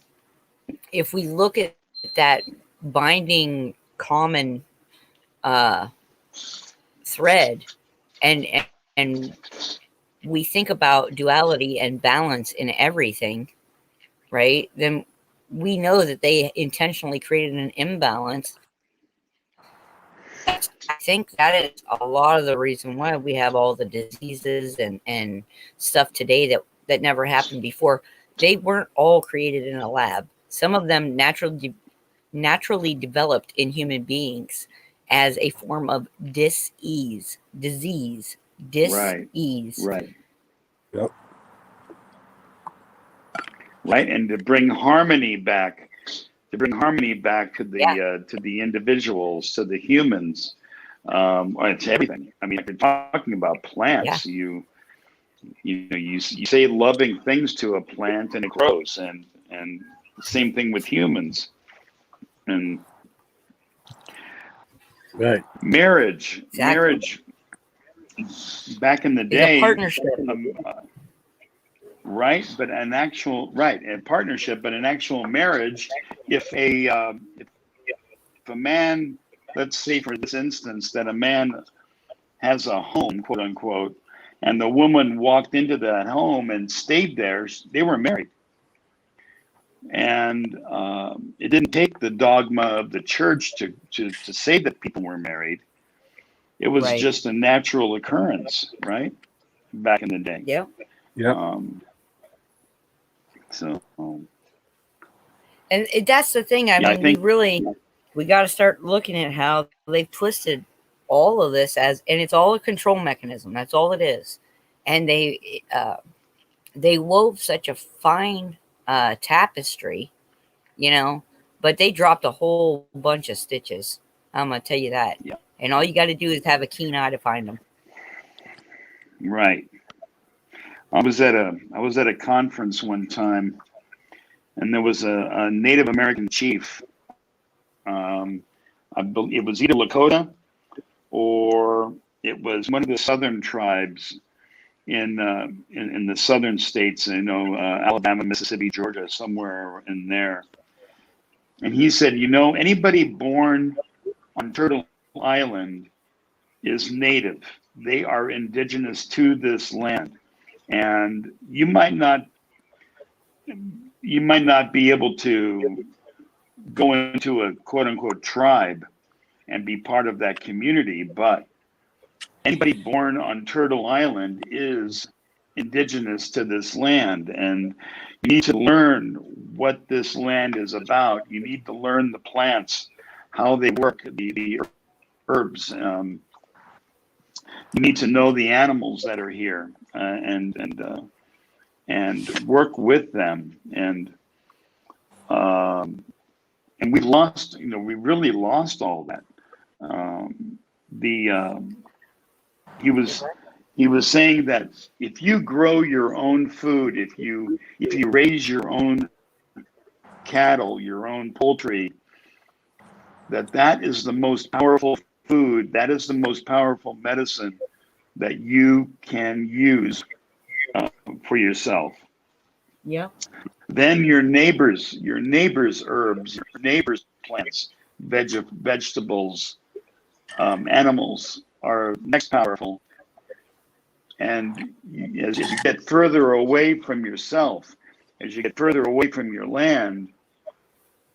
if we look at that binding common thread, and we think about duality and balance in everything, right? Then we know that they intentionally created an imbalance. I think that is a lot of the reason why we have all the diseases and stuff today that never happened before. They weren't all created in a lab. Some of them naturally developed in human beings as a form of disease. Right. Yep. Right, and to bring harmony back to the individuals, to the humans, to everything. I mean, if you're talking about plants, you say loving things to a plant and it grows, and the same thing with humans. And marriage back in the day, a partnership. But a partnership, but an actual marriage. If a man let's say for this instance that a man has a home, quote unquote, and the woman walked into that home and stayed there. They were married. And it didn't take the dogma of the church to say that people were married. It was Right. just a natural occurrence, right? Back in the day. Yeah. Yeah. So, And that's the thing. I Yeah, I mean, think- we got to start looking at how they've twisted all of this and it's all a control mechanism. That's all it is. And they wove such a fine tapestry, but they dropped a whole bunch of stitches. I'm going to tell you that. Yeah. And all you got to do is have a keen eye to find them. right. I was at a conference one time, and there was a Native American chief. I believe it was either Lakota or it was one of the southern tribes in the southern states. Alabama, Mississippi, Georgia, somewhere in there. And he said, anybody born on Turtle Island is native. They are indigenous to this land. And you might not be able to go into a quote unquote tribe and be part of that community, but anybody born on Turtle Island is indigenous to this land. And you need to learn what this land is about. You need to learn the plants, how they work, the herbs. You need to know the animals that are here, and work with them. And we lost, we really lost all that. He was saying that if you grow your own food, if you raise your own cattle, your own poultry, that is the most powerful food, that is the most powerful medicine that you can use for yourself. Yeah. Then your neighbor's herbs, your neighbor's plants, vegetables, animals are next powerful. And as you get further away from yourself, as you get further away from your land,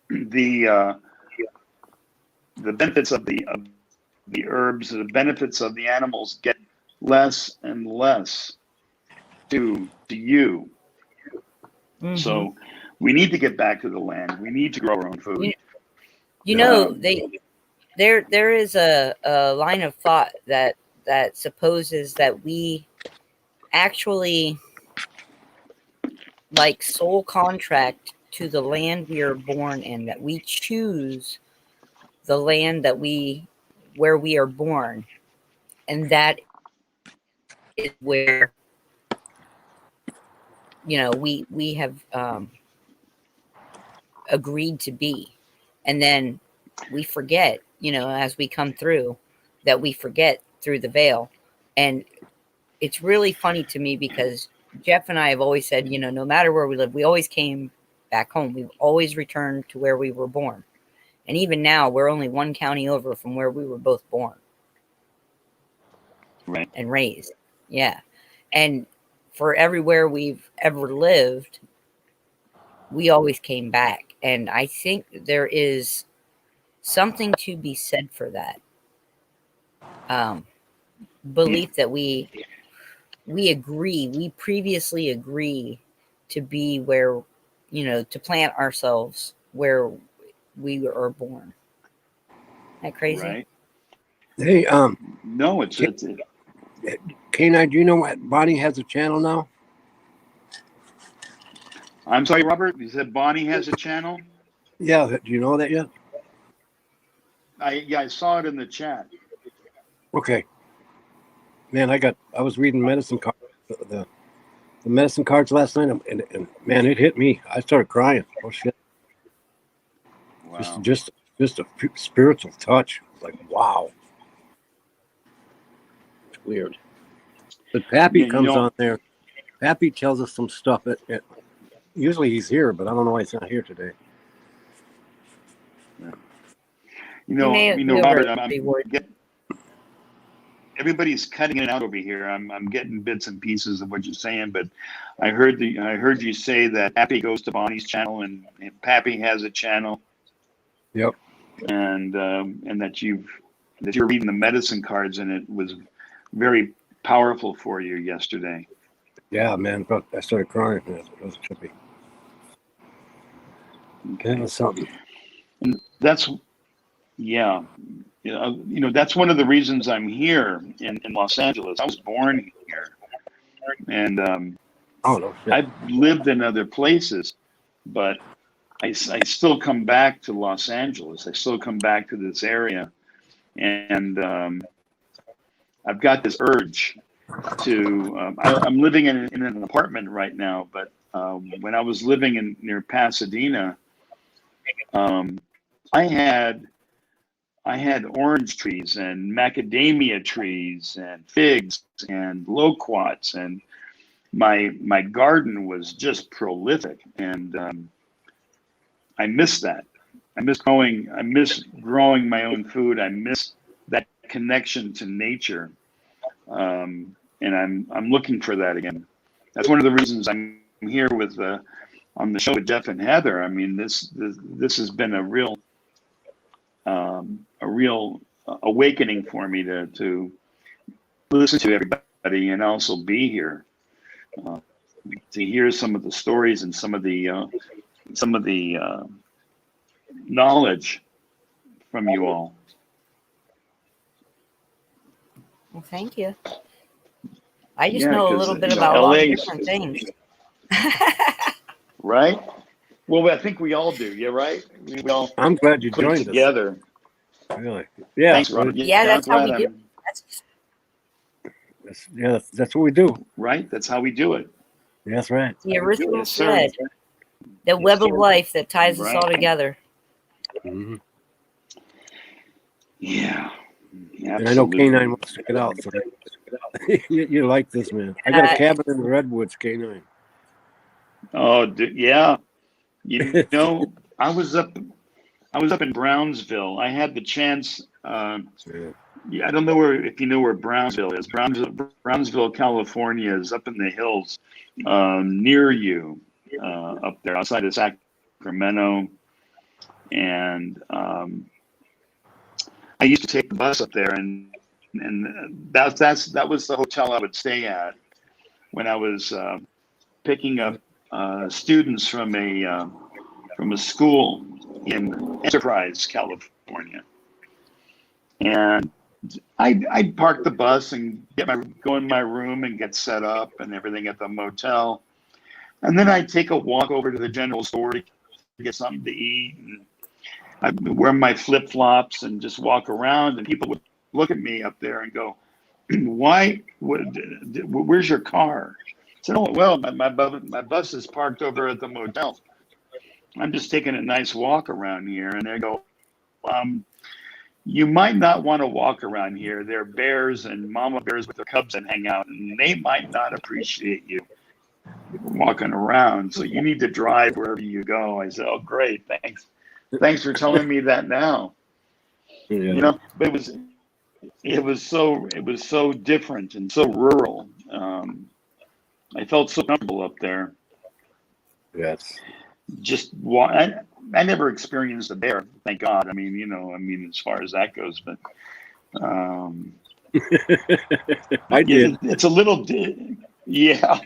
the benefits of the herbs, the benefits of the animals get less and less to you. Mm-hmm. So we need to get back to the land. We need to grow our own food. There is a line of thought that supposes that we actually like soul contract to the land we are born in, that we choose the land where we are born, and that is where we have agreed to be. And then we forget, as we come through, that we forget through the veil. And it's really funny to me because Jeff and I have always said, no matter where we live, we always came back home. We've always returned to where we were born. And even now, we're only one county over from where we were both born. Right. And raised. Yeah. And for everywhere we've ever lived, we always came back. And I think there is something to be said for that. Belief that we previously agree to be where, to plant ourselves where we are born. Isn't that crazy? Right. Hey, No, it's K9, do you know what Bonnie has a channel now? I'm sorry, Robert. You said Bonnie has a channel? Yeah, do you know that yet? I saw it in the chat. Okay. Man, I was reading medicine cards, the medicine cards last night, and man, it hit me. I started crying. Oh shit! Wow. Just a spiritual touch. Like wow, it's weird. But Pappy comes on there. Pappy tells us some stuff. Usually he's here, but I don't know why he's not here today. Robert, everybody's cutting it out over here. I'm getting bits and pieces of what you're saying, but I heard you say that Pappy goes to Bonnie's channel and Pappy has a channel. Yep. And that you're reading the medicine cards, and it was very powerful for you yesterday. Yeah, man. I started crying. It was trippy. Okay. It was something. And that's that's one of the reasons I'm here in Los Angeles. I was born here, and No, I've lived in other places, but I still come back to Los Angeles. I still come back to this area, and I've got this urge to. I'm living in an apartment right now, but when I was living near Pasadena, I had orange trees and macadamia trees and figs and loquats, and my garden was just prolific, and I miss that. I miss growing my own food. I miss that connection to nature, and I'm looking for that again. That's one of the reasons I'm here with on the show with Jeff and Heather. I mean, this has been a real awakening for me to listen to everybody and also be here to hear some of the stories and some of the knowledge from you all. Well, thank you. I just know a little bit about a lot of different things. Right? Well, I think we all do. Yeah, right? We all I'm glad you put it joined us. together. Really? Yeah. Thanks, Robert. Yeah, that's how we do. That's what we do. Right? That's how we do it. That's right. The original Yes, sir. thread, the web of life that ties us all Right. together. Mm-hmm. Yeah. And I know K9 wants to get out. So you like this, man. I got a cabin in the Redwoods, K9. Oh, yeah. You know, I was up in Brownsville. I had the chance. I don't know if you know where Brownsville is. Brownsville, California is up in the hills near you, up there outside of Sacramento. And I used to take the bus up there, and that was the hotel I would stay at when I was picking up students from a school in Enterprise, California. And I'd park the bus and go in my room and get set up and everything at the motel. And then I'd take a walk over to the general store to get something to eat. And I'd wear my flip-flops and just walk around, and people would look at me up there and go, where's your car? I said, oh, well, my bus is parked over at the motel. I'm just taking a nice walk around here. And they go, you might not want to walk around here. There are bears and mama bears with their cubs that hang out, and they might not appreciate you walking around. So you need to drive wherever you go. I said, oh, great. Thanks for telling me that now. Yeah. You know, but it was so different and so rural. I felt so comfortable up there. Yes. Just I never experienced a bear, thank God. I mean, as far as that goes, but I did. It's a little, yeah.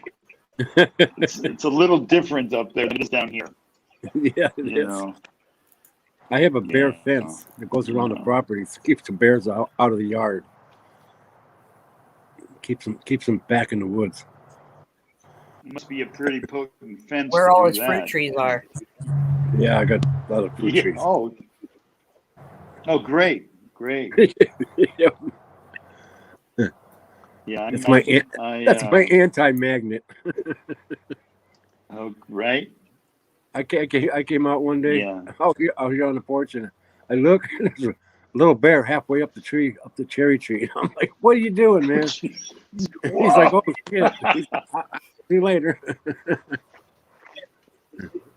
It's a little different up there than it is down here. Yeah, it You is. know. I have a bear Yeah. fence that goes around the property. It keeps the bears out of the yard. Keeps them back in the woods. It must be a pretty potent fence. Where to all do his fruit that. trees are. Yeah, I got a lot of fruit Yeah. trees. Oh, great. Yep. Yeah, That's my anti-magnet. Oh, right. I came out one day. Yeah. I was here on the porch, and I look. There's a little bear halfway up the cherry tree. I'm like, "What are you doing, man?" He's like, "Oh shit." See you later.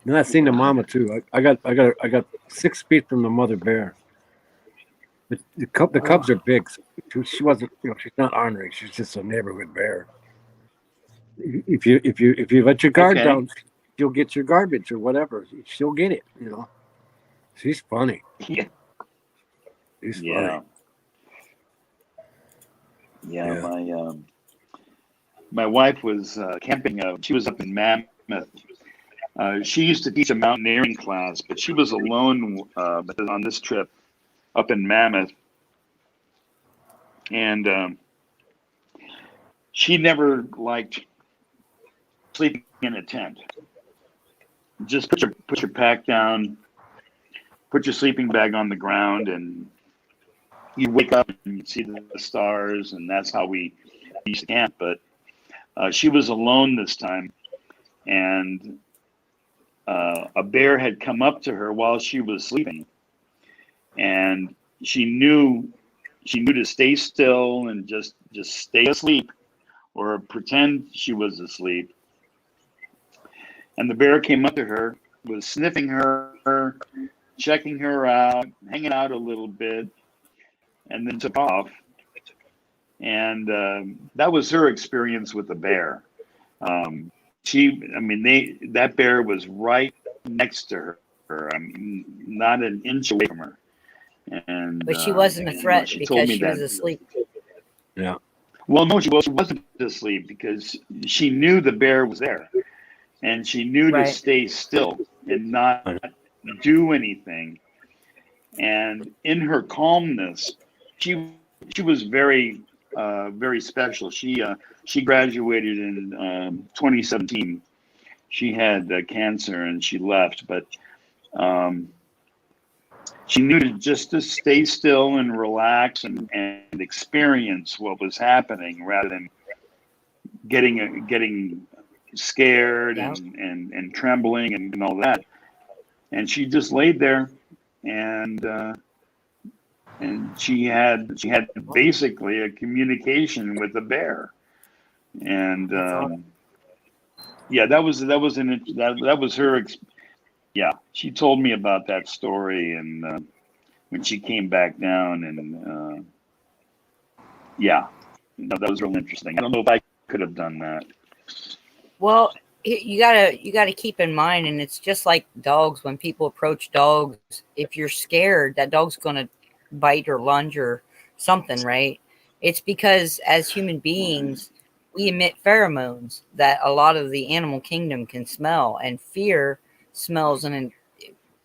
And I seen the mama too. I got 6 feet from the mother bear. The cubs are big. So she wasn't, she's not ornery. She's just a neighborhood bear. If you let your guard Okay. down, she'll get your garbage or whatever. She'll get it. She's funny. Yeah. She's Yeah. funny. Yeah. My wife was camping. She was up in Mammoth. She used to teach a mountaineering class, but she was alone on this trip up in Mammoth, and she never liked sleeping in a tent. Just put your pack down, put your sleeping bag on the ground, and you wake up and you see the stars, and that's how we used to camp. But she was alone this time, and a bear had come up to her while she was sleeping, and she knew to stay still and just stay asleep or pretend she was asleep. And the bear came up to her, was sniffing her, checking her out, hanging out a little bit, and then took off. And that was her experience with the bear. That bear was right next to her. Not an inch away from her. And But she wasn't a threat she told because me she was that. asleep. Yeah. Well, no, she wasn't asleep because she knew the bear was there, and she knew Right. to stay still and not do anything. And in her calmness, she was very very special. She graduated in 2017. She had cancer and she left, but she knew to stay still and relax and experience what was happening rather than getting scared Yeah. and trembling and all that. And she just laid there, and she had basically a communication with the bear. And yeah, that was her. Yeah, she told me about that story, and when she came back down, and yeah, that was real interesting. I don't know if I could have done that. Well, you gotta keep in mind, and it's just like dogs. When people approach dogs, if you're scared, that dog's gonna bite or lunge or something, right? It's because as human beings, we emit pheromones that a lot of the animal kingdom can smell, and fear smells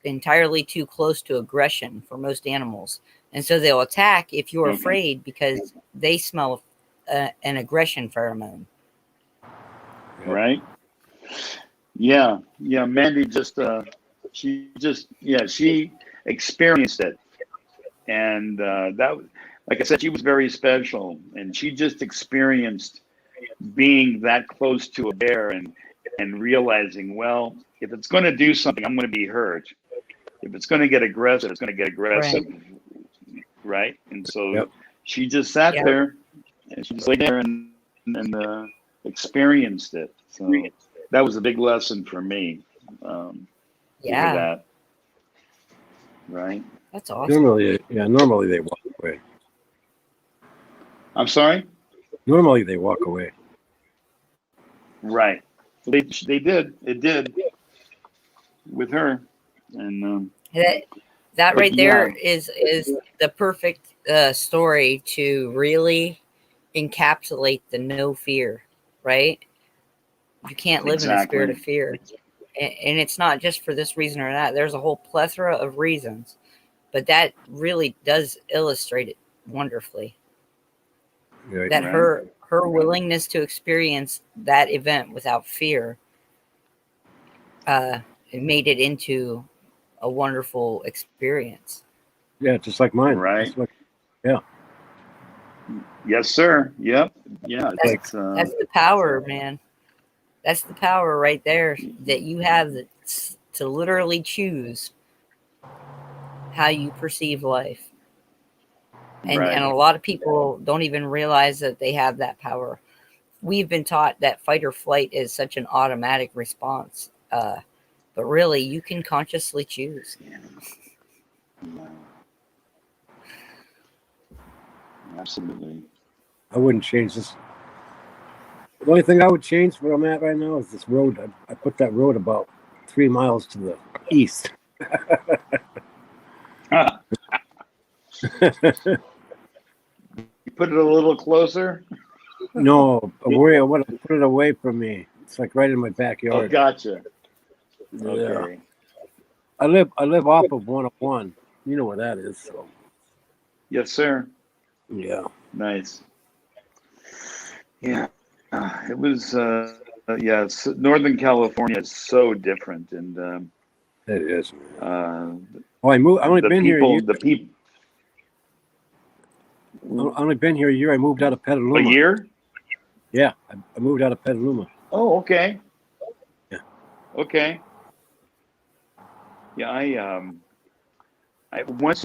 entirely too close to aggression for most animals, and so they'll attack if you're Okay. afraid because they smell an aggression pheromone. Right? Yeah. Mandy she experienced it, and that, like I said, she was very special, and she just experienced being that close to a bear and realizing, well, if it's going to do something, I'm going to be hurt. If it's going to get aggressive, it's going to get aggressive, right? And so she just sat there, and she just lay there and experienced it. So that was a big lesson for me. Yeah, that, right? That's awesome. Normally they walk away. I'm sorry? Normally they walk away. Right. They did. It did with her. And that right yeah. there is the perfect story to really encapsulate the no fear, right? You can't live in a spirit of fear. And it's not just for this reason or that. There's a whole plethora of reasons. But that really does illustrate it wonderfully. Right. That her willingness to experience that event without fear made it into a wonderful experience. Yeah, just like mine. Right. Yeah. Yes, sir. Yep. Yeah. That's the power, man. That's the power right there that you have to literally choose how you perceive life. And a lot of people don't even realize that they have that power. We've been taught that fight or flight is such an automatic response. But really, you can consciously choose. Absolutely. I wouldn't change this. The only thing I would change where I'm at right now is this road. I put that road about 3 miles to the east. Ah, you put it a little closer. No, away. I want to put it away from me. It's like right in my Oh, backyard. gotcha. Yeah. Okay. I live off of 101. You know where that is. So Yes, sir. yeah. Nice. Yeah. It was. Yeah. Northern California is so different, and It is. Oh, I moved. I only the been here. people. The people. I only been here a year. I moved out of A Petaluma. year? Yeah, I moved out of Petaluma. Oh, okay. Yeah. Okay. Yeah, once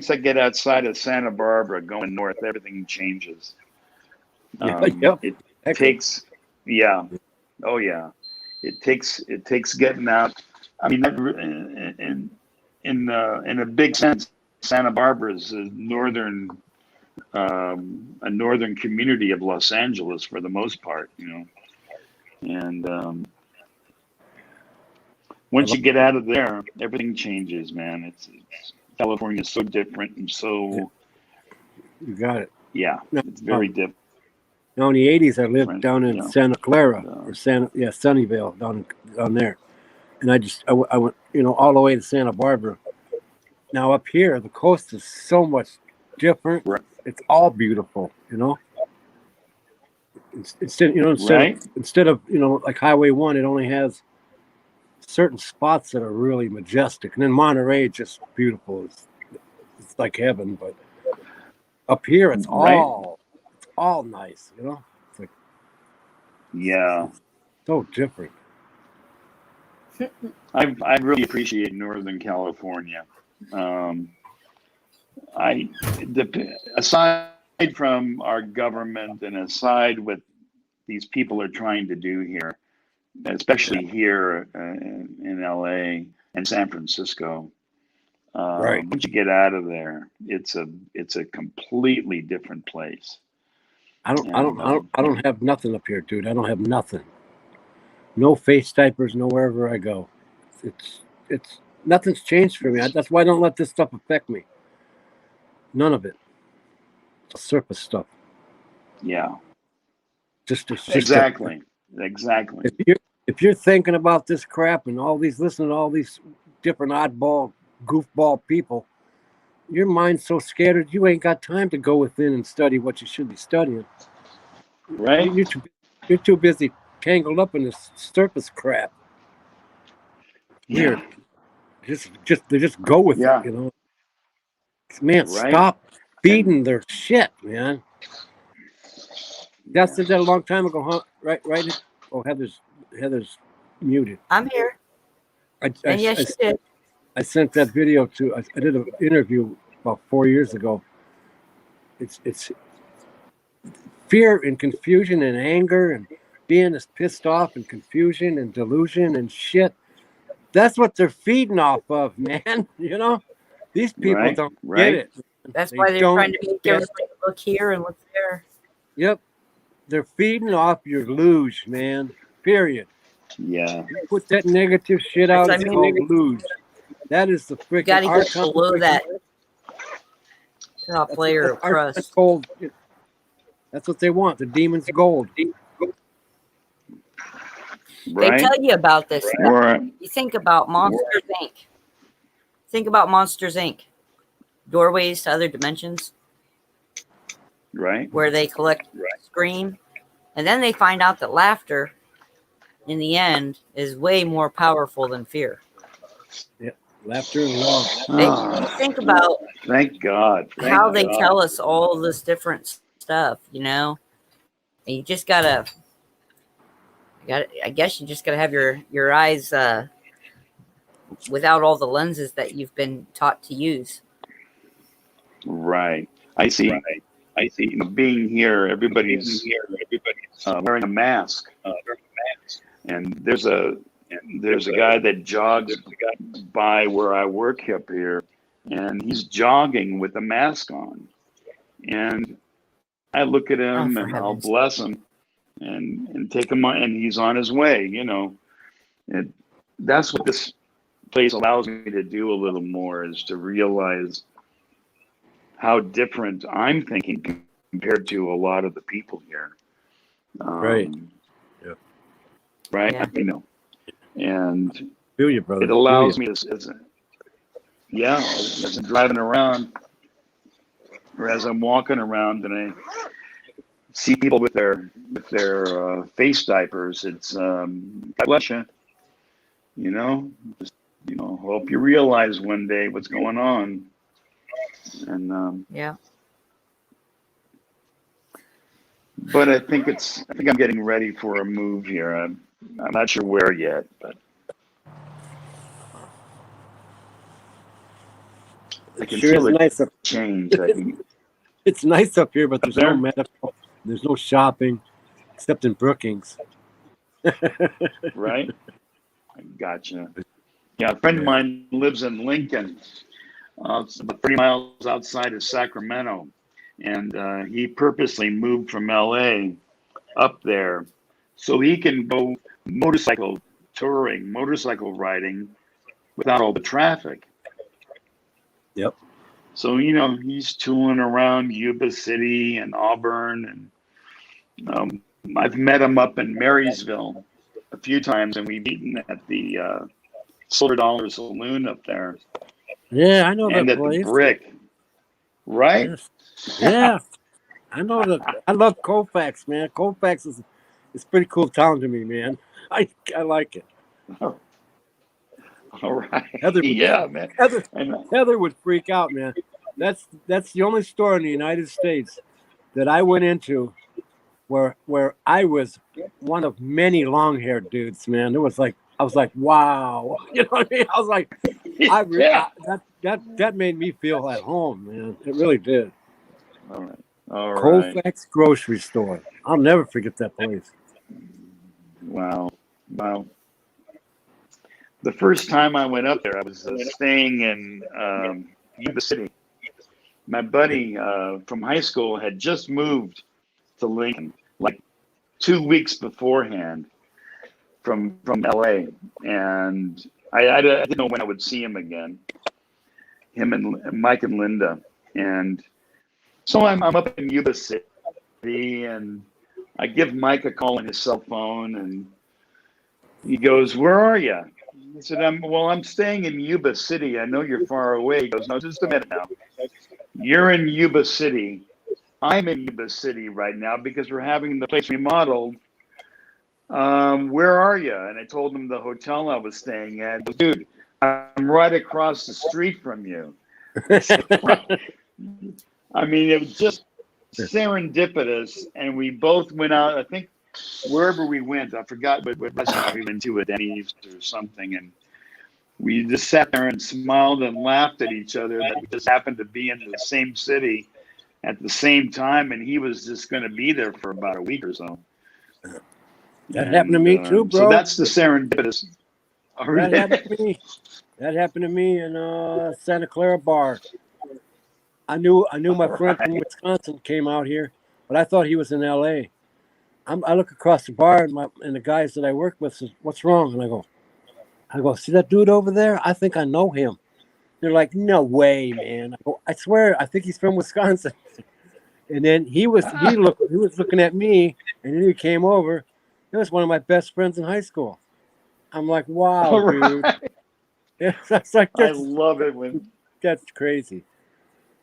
I get outside of Santa Barbara, going north, everything changes. Yep. It Heck, takes, yeah, oh yeah, it takes getting out. I mean, in a big sense, Santa Barbara is a northern community of Los Angeles for the most part, and once you get out of there, everything changes, man. It's California is so different and so you got it. yeah, it's very different. Now in the '80s, I lived Different, down in yeah. Santa Clara Yeah. or Sunnyvale down there, and I went all the way to Santa Barbara. Now up here, the coast is so much different. Right. It's all beautiful, Instead Right. of like Highway 1, it only has certain spots that are really majestic, and then Monterey just beautiful. It's like heaven, but up here it's Right. all nice, It's like Yeah, so different. I really appreciate Northern California. Aside from our government and aside what these people are trying to do here, especially here in LA and San Francisco, Right. once you get out of there, it's a completely different place. I don't have nothing up here, dude. I don't have nothing. No face diapers, no wherever I go. It's nothing's changed for me. That's why I don't let this stuff affect me. None of it. It's surface stuff. Yeah, It's just exactly. If you're thinking about this crap and listening to all these different oddball, goofball people, your mind's so scattered you ain't got time to go within and study what you should be studying. Right? You're too busy tangled up in this surface crap. Weird. Just go with Yeah. it, Man, Right. stop feeding their shit, man. That said that a long time ago, huh? Right. Oh, Heather's muted. I'm here. And yes, you did. I sent that video I did an interview about 4 years ago. It's fear and confusion and anger and being as pissed off and confusion and delusion and shit. That's what they're feeding off of, man. These people Right, don't right. get it. That's They why they're don't trying to make get everybody look here and look there. Yep. They're feeding off your luge, man. Period. Yeah. Put that negative shit out. Yes, It's I called mean, luge. That is the You freaking got to get Archon below freaking- that top that's layer of what- Archon crust. gold. That's what they want. The demon's gold. They Right. tell you about this stuff. Or You think about Monsters Inc. Think about Monsters Inc. Doorways to other dimensions right. where they collect scream. And then they find out that laughter in the end is way more powerful than fear. Laughter and love. You think about Thank God. Thank how they God. tell us all this different stuff, And you just gotta I guess you just gotta have your eyes without all the lenses that you've been taught to use. Right. I see. Being here, everybody's wearing a mask. And there's a guy that jogs by where I work up here, and he's jogging with a mask on. and I look at him for and I'll heaven's bless him and take him on, and he's on his way, you know. And that's what this place allows me to do a little more, is to realize how different I'm thinking compared to a lot of the people here. Right. Yeah. Right. Yeah. You know, and Feel you, brother. it allows me to, as I'm driving around or as I'm walking around and I see people with their face diapers, it's God bless you. You know, just, you know, hope you realize one day what's going on. And Yeah. but I think I'm getting ready for a move here. I'm not sure where yet, but I can Sure, feel it's it nice up. change. It's nice up here, but there's there? no medical, there's no shopping, except in Brookings. Right? Gotcha. Yeah, a friend of mine lives in Lincoln, it's about 30 miles outside of Sacramento, and he purposely moved from LA up there so he can go motorcycle touring, motorcycle riding without all the traffic. Yep. So, you know, he's tooling around Yuba City and Auburn, and I've met him up in Marysville a few times, and we've eaten at the Silver Dollar Saloon up there, Yeah, I know and that at place. the Brick, right? Yes. Yeah, I know that. I love Colfax, man. Colfax is it's a pretty cool town to me, man. I like it. All right. Heather would, Yeah, man. Heather would freak out, man. That's the only store in the United States that I went into where I was one of many long-haired dudes, man. It was like I was like, wow, you know what I mean? I was like, Yeah. that made me feel at home, man. It really did. All right. All right. Colfax grocery store. I'll never forget that place. Wow. Wow. The first time I went up there, I was staying in Yuba City. My buddy from high school had just moved to Lincoln, like 2 weeks beforehand from LA, and I didn't know when I would see him again. Him and Mike and Linda, and so I'm up in Yuba City, and I give Mike a call on his cell phone, and he goes, "Where are you?" I said, I'm staying in Yuba City. I know you're far away. He goes, "No, just a minute now. You're in Yuba City. I'm in Yuba City right now because we're having the place remodeled. Where are you?" And I told him the hotel I was staying at. He goes, "Dude, I'm right across the street from you." I mean, it was just serendipitous, and we both went out. I think wherever we went, I forgot what restaurant we went to, at Denny's or something, and we just sat there and smiled and laughed at each other that we just happened to be in the same city at the same time, and he was just going to be there for about a week or so. That happened to me too, bro. So that's the serendipitous. That happened to me. That happened to me in Santa Clara bar. I knew my friend from Wisconsin came out here, but I thought he was in LA. I look across the bar, and the guys that I work with says, "What's wrong?" And I go, "See that dude over there? I think I know him." They're like, "No way, man." I go, "I swear, I think he's from Wisconsin." And then he was looking at me, and then he came over. He was one of my best friends in high school. I'm like, "Wow, dude." Yeah, that's like, I love it when that's crazy.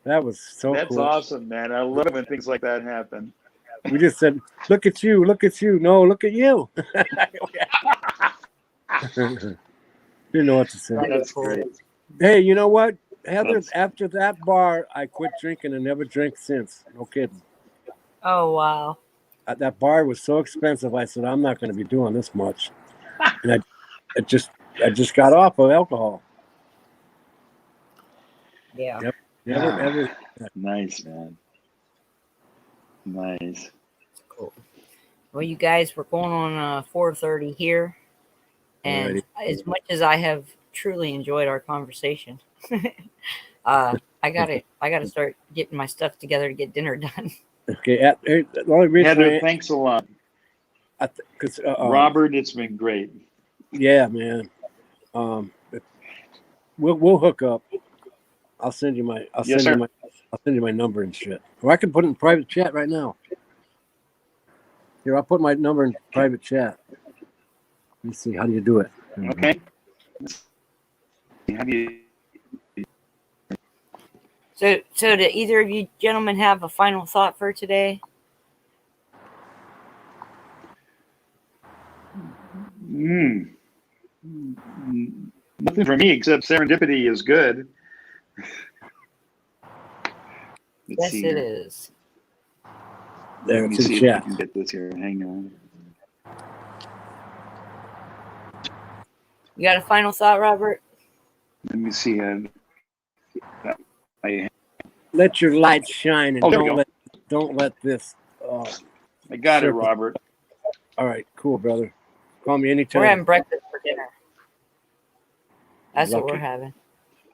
That was so that's cool. awesome, man. I love it when things like that happen. We just said, "Look at you, look at you." No, look at you. Didn't know what to say. That's great. Hey, you know what, Heather? After that bar, I quit drinking and never drank since. No kidding. Oh, wow. That bar was so expensive. I said, I'm not going to be doing this much, and I just got off of alcohol. Yeah. Yep. Never. Nice, man. Nice. Cool. Well, you guys, we're going on 4:30 here. And Alrighty. as much as I have truly enjoyed our conversation, I gotta start getting my stuff together to get dinner done. Okay. The only reason Heather, thanks a lot. because Robert, it's been great. yeah, man. We'll hook up. I'll send you my Yes, sir. I'll send you my number and shit. Or I can put it in private chat right now. Here, I'll put my number in private chat. Let me see. How do you do it? Okay. Have you? So do either of you gentlemen have a final thought for today? Nothing for me except serendipity is good. Let's Yes, see it here. is. There, Let me it's in see if I chat. can get this here. Hang on. You got a final thought, Robert? Let me see. Let your light shine and Oh, there we go. don't let this. I got it, Circle. Robert. All right, cool, brother. Call me We're anytime. having breakfast for dinner. That's what we're Lucky. having.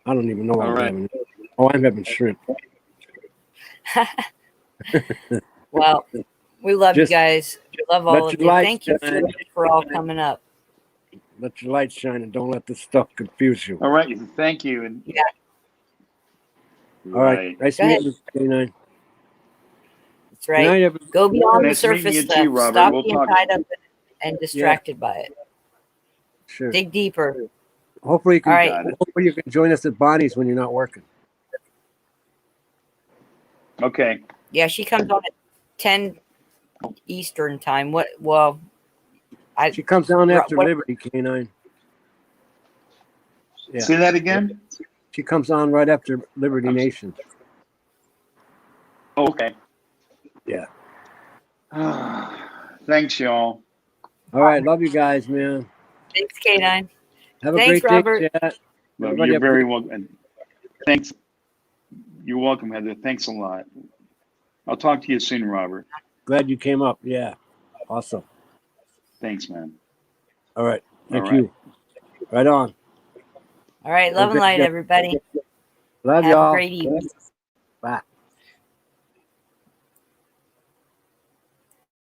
I don't even know what All I'm right. having. Oh, I'm having shrimp. Well, we love Just you guys. We love let all of your you. light Thank you so shine. much for all coming up. Let your light shine and don't let this stuff confuse you. All right. Thank you. And Yeah. All right. Nice Go ahead. meeting you, K9. That's Good right. night, everybody. Go beyond the Nice meeting surface you stuff. too, Robert. Stop We'll being talk. tied up and distracted by it. Sure. Dig deeper. Hopefully you can. All right. Got it. Hopefully you can join us at Bonnie's when you're not working. Okay. Yeah, she comes on at 10 Eastern time. What? Well, She comes down after what- Liberty, K9. Yeah. Say that again. She comes on right after Liberty Nation. Oh, okay. Yeah. Thanks, y'all. All right. Love you guys, man. Thanks, K9. Have a Thanks, great Robert. day, chat. Well, Everybody you're have a very good- welcome. Thanks. You're welcome, Heather. Thanks a lot. I'll talk to you soon, Robert. Glad you came up. Yeah. Awesome. Thanks, man. All right. Thank All right. you. Right on. All right. Love and light, everybody. Love Have a y'all. great evening. Bye.